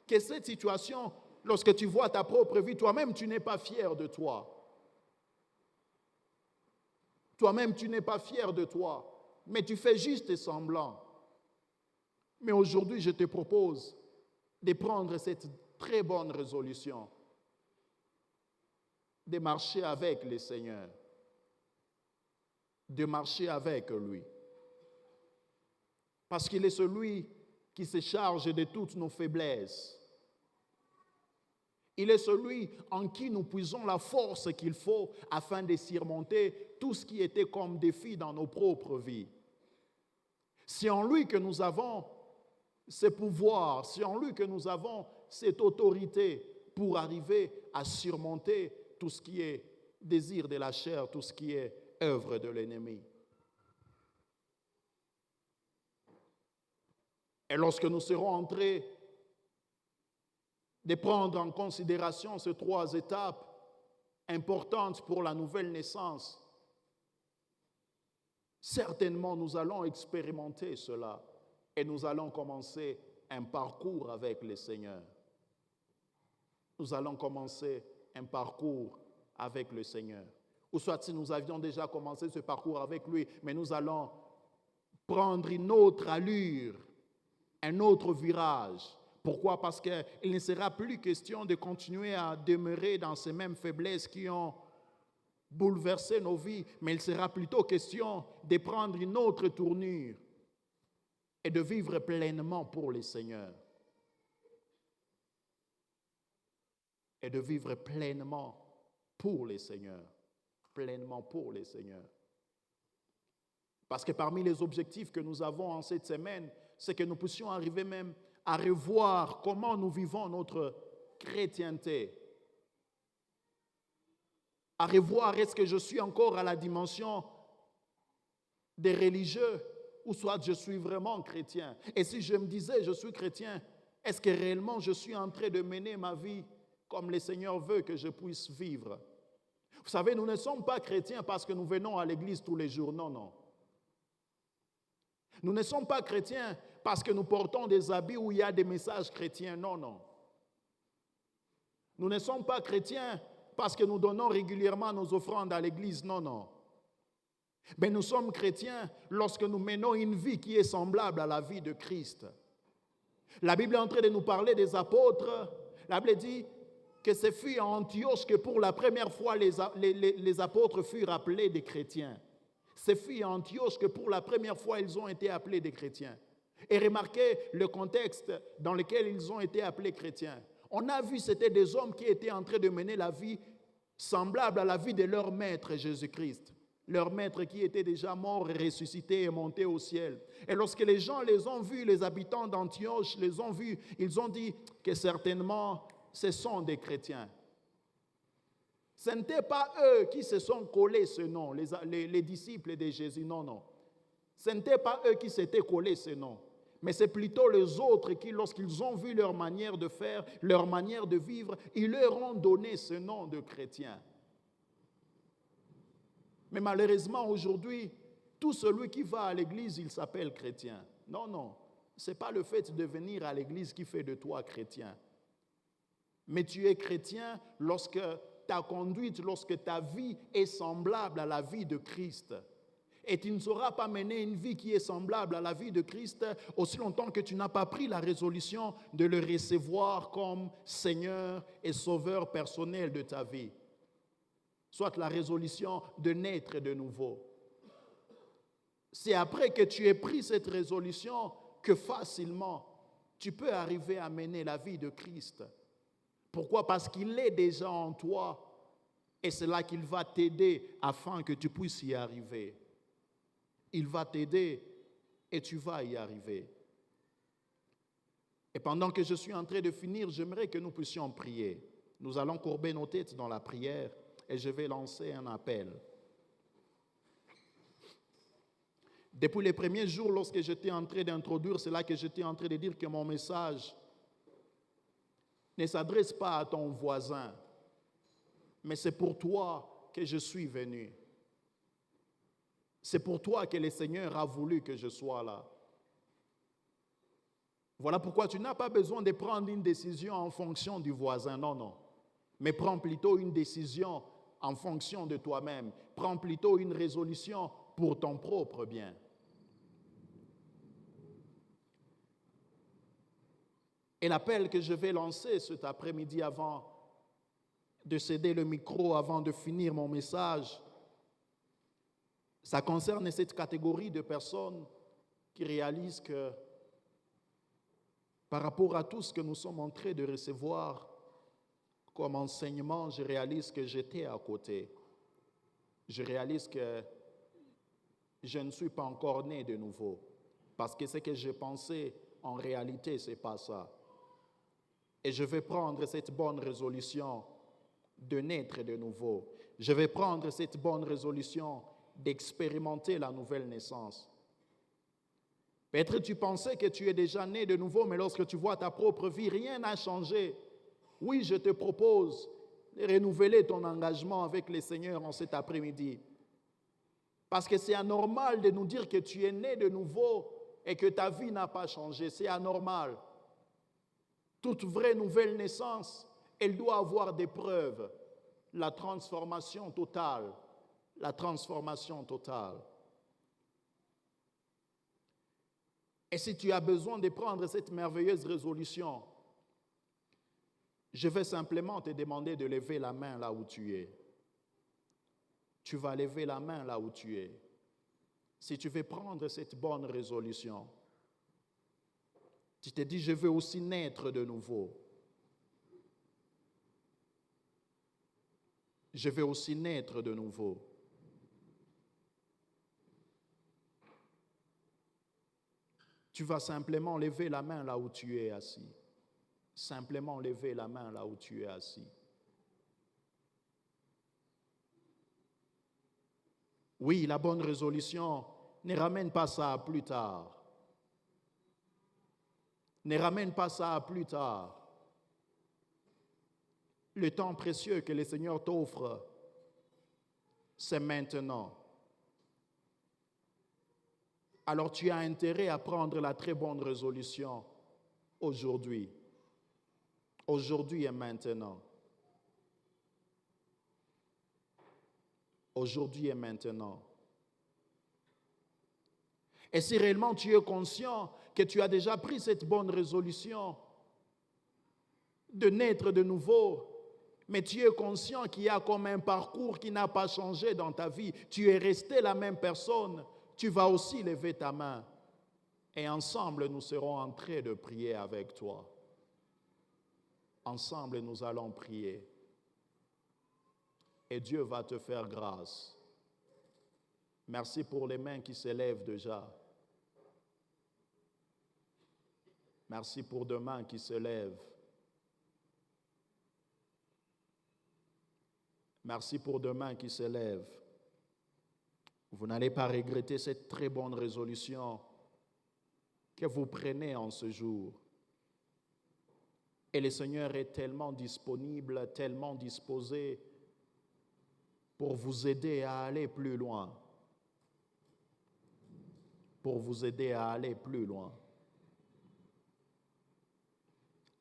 [SPEAKER 1] que cette situation, lorsque tu vois ta propre vie, toi-même tu n'es pas fier de toi. Toi-même tu n'es pas fier de toi, mais tu fais juste semblant. Mais aujourd'hui, je te propose de prendre cette très bonne résolution, de marcher avec le Seigneur, de marcher avec lui. Parce qu'il est celui qui se charge de toutes nos faiblesses. Il est celui en qui nous puisons la force qu'il faut afin de surmonter tout ce qui était comme défi dans nos propres vies. C'est en lui que nous avons ce pouvoir, c'est en lui que nous avons cette autorité pour arriver à surmonter tout ce qui est désir de la chair, tout ce qui est œuvre de l'ennemi. Et lorsque nous serons entrés de prendre en considération ces trois étapes importantes pour la nouvelle naissance, certainement nous allons expérimenter cela et nous allons commencer un parcours avec le Seigneur. Nous allons commencer un parcours avec le Seigneur. Ou soit si nous avions déjà commencé ce parcours avec lui, mais nous allons prendre une autre allure, un autre virage. Pourquoi? Parce qu'il ne sera plus question de continuer à demeurer dans ces mêmes faiblesses qui ont bouleversé nos vies, mais il sera plutôt question de prendre une autre tournure et de vivre pleinement pour le Seigneur. Et de vivre pleinement pour le Seigneur. Pleinement pour le Seigneur. Parce que parmi les objectifs que nous avons en cette semaine, c'est que nous puissions arriver même à revoir comment nous vivons notre chrétienté. À revoir, est-ce que je suis encore à la dimension des religieux ou soit je suis vraiment chrétien. Et si je me disais je suis chrétien, est-ce que réellement je suis en train de mener ma vie comme le Seigneur veut que je puisse vivre? Vous savez, nous ne sommes pas chrétiens parce que nous venons à l'église tous les jours. Non, non. Nous ne sommes pas chrétiens parce que nous portons des habits où il y a des messages chrétiens. Non, non. Nous ne sommes pas chrétiens parce que nous donnons régulièrement nos offrandes à l'église. Non, non. Mais nous sommes chrétiens lorsque nous menons une vie qui est semblable à la vie de Christ. La Bible est en train de nous parler des apôtres. La Bible dit que ce fut à Antioche que pour la première fois les apôtres furent appelés des chrétiens. Ces filles à Antioche que pour la première fois, ils ont été appelés des chrétiens. Et remarquez le contexte dans lequel ils ont été appelés chrétiens. On a vu, c'était des hommes qui étaient en train de mener la vie semblable à la vie de leur maître Jésus-Christ. Leur maître qui était déjà mort, ressuscité et monté au ciel. Et lorsque les gens les ont vus, les habitants d'Antioche les ont vus, ils ont dit que certainement ce sont des chrétiens. Ce n'était pas eux qui se sont collés ce nom, les disciples de Jésus, non, non. Ce n'était pas eux qui s'étaient collés ce nom, mais c'est plutôt les autres qui, lorsqu'ils ont vu leur manière de faire, leur manière de vivre, ils leur ont donné ce nom de chrétiens. Mais malheureusement, aujourd'hui, tout celui qui va à l'église, il s'appelle chrétien. Non, non, ce n'est pas le fait de venir à l'église qui fait de toi chrétien. Mais tu es chrétien lorsque ta conduite, lorsque ta vie est semblable à la vie de Christ. Et tu ne sauras pas mener une vie qui est semblable à la vie de Christ aussi longtemps que tu n'as pas pris la résolution de le recevoir comme Seigneur et Sauveur personnel de ta vie. Soit la résolution de naître de nouveau. C'est après que tu aies pris cette résolution que facilement tu peux arriver à mener la vie de Christ. Pourquoi? Parce qu'il est déjà en toi et c'est là qu'il va t'aider afin que tu puisses y arriver. Il va t'aider et tu vas y arriver. Et pendant que je suis en train de finir, j'aimerais que nous puissions prier. Nous allons courber nos têtes dans la prière et je vais lancer un appel. Depuis les premiers jours, lorsque j'étais en train d'introduire, c'est là que j'étais en train de dire que mon message ne s'adresse pas à ton voisin, mais c'est pour toi que je suis venu. C'est pour toi que le Seigneur a voulu que je sois là. Voilà pourquoi tu n'as pas besoin de prendre une décision en fonction du voisin, non, non. Mais prends plutôt une décision en fonction de toi-même. Prends plutôt une résolution pour ton propre bien. Et l'appel que je vais lancer cet après-midi avant de céder le micro, avant de finir mon message, ça concerne cette catégorie de personnes qui réalisent que par rapport à tout ce que nous sommes en train de recevoir comme enseignement, je réalise que j'étais à côté. Je réalise que je ne suis pas encore né de nouveau. Parce que ce que j'ai pensé, en réalité, ce n'est pas ça. Et je vais prendre cette bonne résolution de naître de nouveau. Je vais prendre cette bonne résolution d'expérimenter la nouvelle naissance. Peut-être tu pensais que tu es déjà né de nouveau, mais lorsque tu vois ta propre vie, rien n'a changé. Oui, je te propose de renouveler ton engagement avec le Seigneur en cet après-midi. Parce que c'est anormal de nous dire que tu es né de nouveau et que ta vie n'a pas changé. C'est anormal. Toute vraie nouvelle naissance, elle doit avoir des preuves. La transformation totale. La transformation totale. Et si tu as besoin de prendre cette merveilleuse résolution, je vais simplement te demander de lever la main là où tu es. Tu vas lever la main là où tu es. Si tu veux prendre cette bonne résolution, tu te dis, je veux aussi naître de nouveau. Je veux aussi naître de nouveau. Tu vas simplement lever la main là où tu es assis. Simplement lever la main là où tu es assis. Oui, la bonne résolution ne ramène pas ça à plus tard. Ne ramène pas ça à plus tard. Le temps précieux que le Seigneur t'offre, c'est maintenant. Alors tu as intérêt à prendre la très bonne résolution aujourd'hui. Aujourd'hui et maintenant. Aujourd'hui et maintenant. Et si réellement tu es conscient que tu as déjà pris cette bonne résolution de naître de nouveau, Mais tu es conscient qu'il y a comme un parcours qui n'a pas changé dans ta vie. Tu es resté la même personne. Tu vas aussi lever ta main. Et ensemble, nous serons en train de prier avec toi. Ensemble, nous allons prier. Et Dieu va te faire grâce. Merci pour les mains qui s'élèvent déjà. Merci pour deux mains qui se lèvent. Merci pour deux mains qui se lèvent. Vous n'allez pas regretter cette très bonne résolution que vous prenez en ce jour. Et le Seigneur est tellement disponible, tellement disposé pour vous aider à aller plus loin. Pour vous aider à aller plus loin.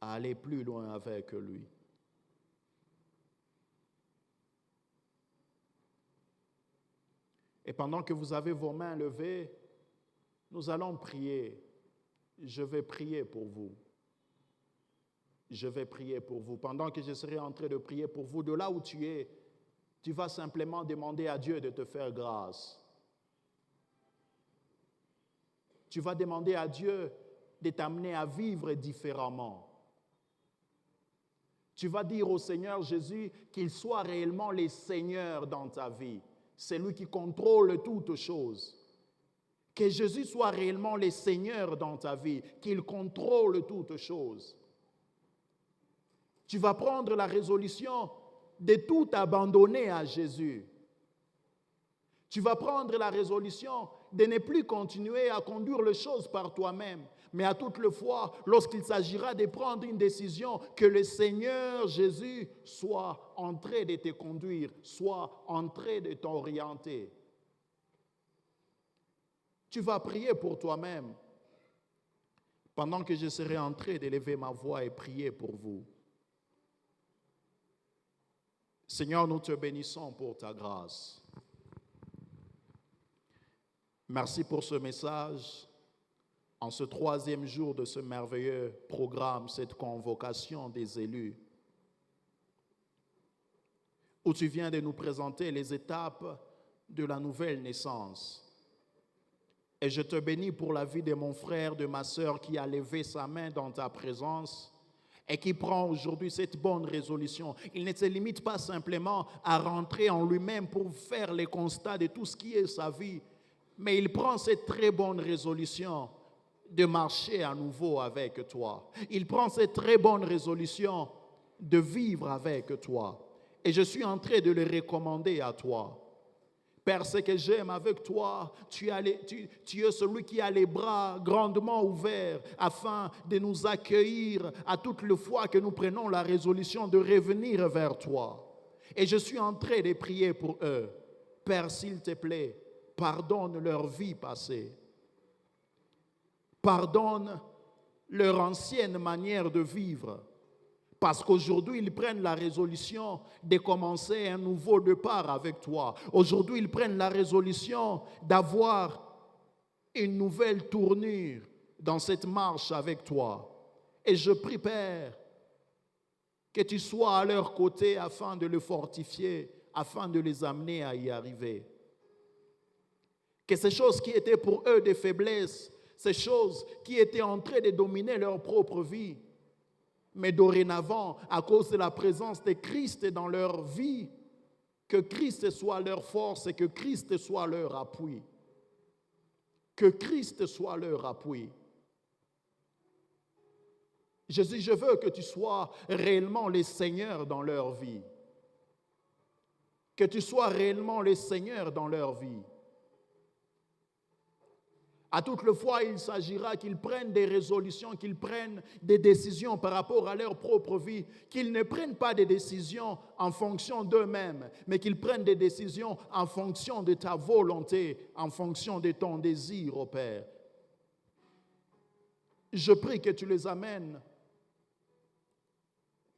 [SPEAKER 1] À aller plus loin avec lui. Et pendant que vous avez vos mains levées, nous allons prier. Je vais prier pour vous. Je vais prier pour vous. Pendant que je serai en train de prier pour vous, de là où tu es, tu vas simplement demander à Dieu de te faire grâce. Tu vas demander à Dieu de t'amener à vivre différemment. Tu vas dire au Seigneur Jésus qu'il soit réellement le Seigneur dans ta vie. C'est lui qui contrôle toutes choses. Que Jésus soit réellement le Seigneur dans ta vie, qu'il contrôle toutes choses. Tu vas prendre la résolution de tout abandonner à Jésus. Tu vas prendre la résolution de ne plus continuer à conduire les choses par toi-même, mais à toutes les fois, lorsqu'il s'agira de prendre une décision, que le Seigneur Jésus soit en train de te conduire, soit en train de t'orienter. Tu vas prier pour toi-même pendant que je serai en train d'élever ma voix et prier pour vous. Seigneur, nous te bénissons pour ta grâce. Merci pour ce message. En ce troisième jour de ce merveilleux programme, cette convocation des élus, où tu viens de nous présenter les étapes de la nouvelle naissance. Et je te bénis pour la vie de mon frère, de ma sœur qui a levé sa main dans ta présence et qui prend aujourd'hui cette bonne résolution. Il ne se limite pas simplement à rentrer en lui-même pour faire le constat de tout ce qui est sa vie, mais il prend cette très bonne résolution de marcher à nouveau avec toi. Il prend cette très bonne résolution de vivre avec toi. Et je suis en train de le recommander à toi. Père, ce que j'aime avec toi, tu es celui qui a les bras grandement ouverts afin de nous accueillir à toutes les fois que nous prenons la résolution de revenir vers toi. Et je suis en train de prier pour eux. Père, s'il te plaît, pardonne leur vie passée. Pardonne leur ancienne manière de vivre. Parce qu'aujourd'hui, ils prennent la résolution de commencer un nouveau départ avec toi. Aujourd'hui, ils prennent la résolution d'avoir une nouvelle tournure dans cette marche avec toi. Et je prie, Père, que tu sois à leur côté afin de les fortifier, afin de les amener à y arriver. Que ces choses qui étaient pour eux des faiblesses, ces choses qui étaient en train de dominer leur propre vie, mais dorénavant, à cause de la présence de Christ dans leur vie, que Christ soit leur force et que Christ soit leur appui. Que Christ soit leur appui. Jésus, je veux que tu sois réellement le Seigneur dans leur vie. Que tu sois réellement le Seigneur dans leur vie. À toutes les fois, il s'agira qu'ils prennent des résolutions, qu'ils prennent des décisions par rapport à leur propre vie, qu'ils ne prennent pas des décisions en fonction d'eux-mêmes, mais qu'ils prennent des décisions en fonction de ta volonté, en fonction de ton désir, ô Père. Je prie que tu les amènes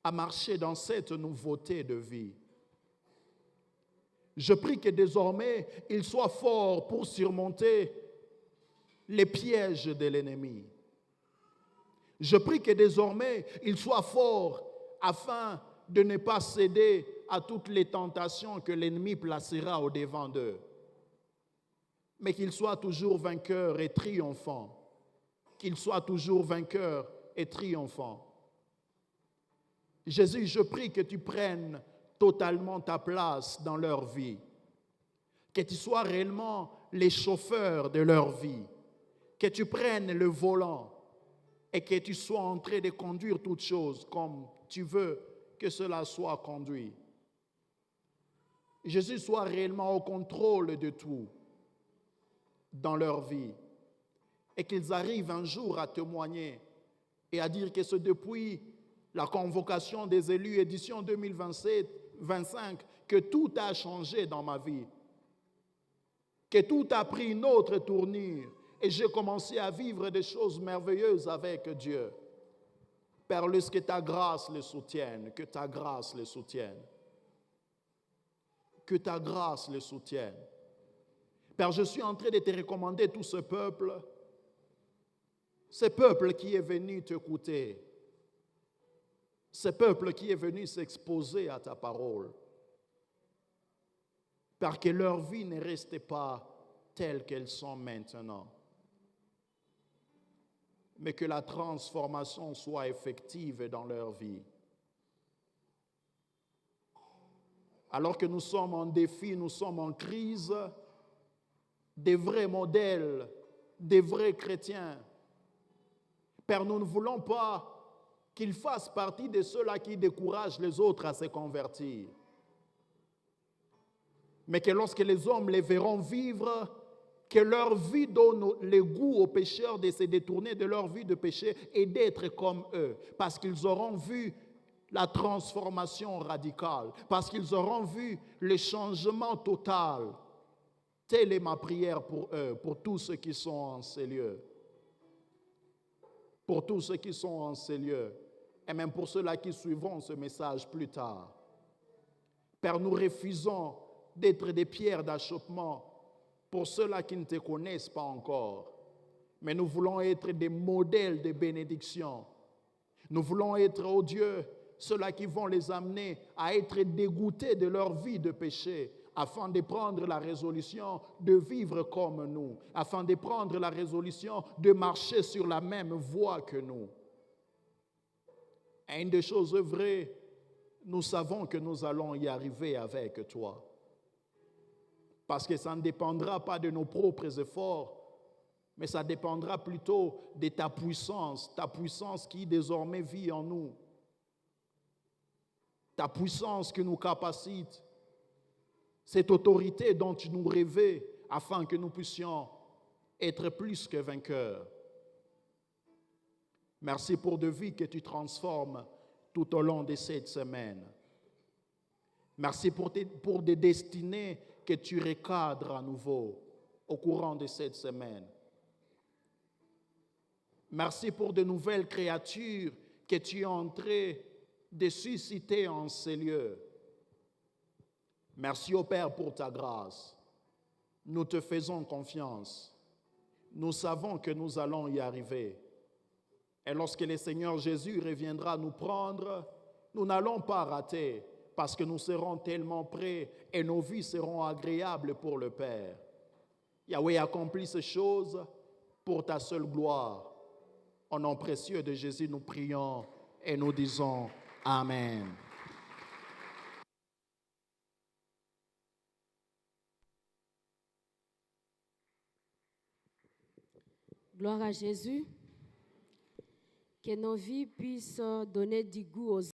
[SPEAKER 1] à marcher dans cette nouveauté de vie. Je prie que désormais, ils soient forts pour surmonter les pièges de l'ennemi. Je prie que désormais, ils soient forts afin de ne pas céder à toutes les tentations que l'ennemi placera au-devant d'eux, mais qu'ils soient toujours vainqueurs et triomphants. Qu'ils soient toujours vainqueurs et triomphants. Jésus, je prie que tu prennes totalement ta place dans leur vie, que tu sois réellement les chauffeurs de leur vie, que tu prennes le volant et que tu sois en train de conduire toutes choses comme tu veux que cela soit conduit. Jésus soit réellement au contrôle de tout dans leur vie et qu'ils arrivent un jour à témoigner et à dire que c'est depuis la convocation des élus édition 2027-25 que tout a changé dans ma vie, que tout a pris une autre tournure et j'ai commencé à vivre des choses merveilleuses avec Dieu. Père, laisse que ta grâce les soutienne, que ta grâce les soutienne. Que ta grâce les soutienne. Père, je suis en train de te recommander tout ce peuple qui est venu t'écouter, ce peuple qui est venu s'exposer à ta parole, Père, que leur vie ne reste pas telle qu'elles sont maintenant, mais que la transformation soit effective dans leur vie. Alors que nous sommes en défi, nous sommes en crise, des vrais modèles, des vrais chrétiens. Père, nous ne voulons pas qu'ils fassent partie de ceux-là qui découragent les autres à se convertir. Mais que lorsque les hommes les verront vivre, que leur vie donne le goût aux pécheurs de se détourner de leur vie de péché et d'être comme eux, parce qu'ils auront vu la transformation radicale, parce qu'ils auront vu le changement total. Telle est ma prière pour eux, pour tous ceux qui sont en ces lieux. Pour tous ceux qui sont en ces lieux, et même pour ceux-là qui suivront ce message plus tard. Père, nous refusons d'être des pierres d'achoppement pour ceux-là qui ne te connaissent pas encore. Mais nous voulons être des modèles de bénédiction. Nous voulons être, oh Dieu, ceux-là qui vont les amener à être dégoûtés de leur vie de péché, afin de prendre la résolution de vivre comme nous, afin de prendre la résolution de marcher sur la même voie que nous. Et une des choses vraies, nous savons que nous allons y arriver avec toi. Parce que ça ne dépendra pas de nos propres efforts, mais ça dépendra plutôt de ta puissance qui désormais vit en nous. Ta puissance qui nous capacite, cette autorité dont tu nous rêvais afin que nous puissions être plus que vainqueurs. Merci pour des vies que tu transformes tout au long de cette semaine. Merci pour des destinées que tu recadres à nouveau au courant de cette semaine. Merci pour de nouvelles créatures que tu es en train de susciter en ces lieux. Merci au Père pour ta grâce. Nous te faisons confiance. Nous savons que nous allons y arriver. Et lorsque le Seigneur Jésus reviendra nous prendre, nous n'allons pas rater parce que nous serons tellement prêts et nos vies seront agréables pour le Père. Yahweh accomplit ces choses pour ta seule gloire. Au nom précieux de Jésus, nous prions et nous disons Amen.
[SPEAKER 2] Gloire à Jésus. Que nos vies puissent donner du goût aux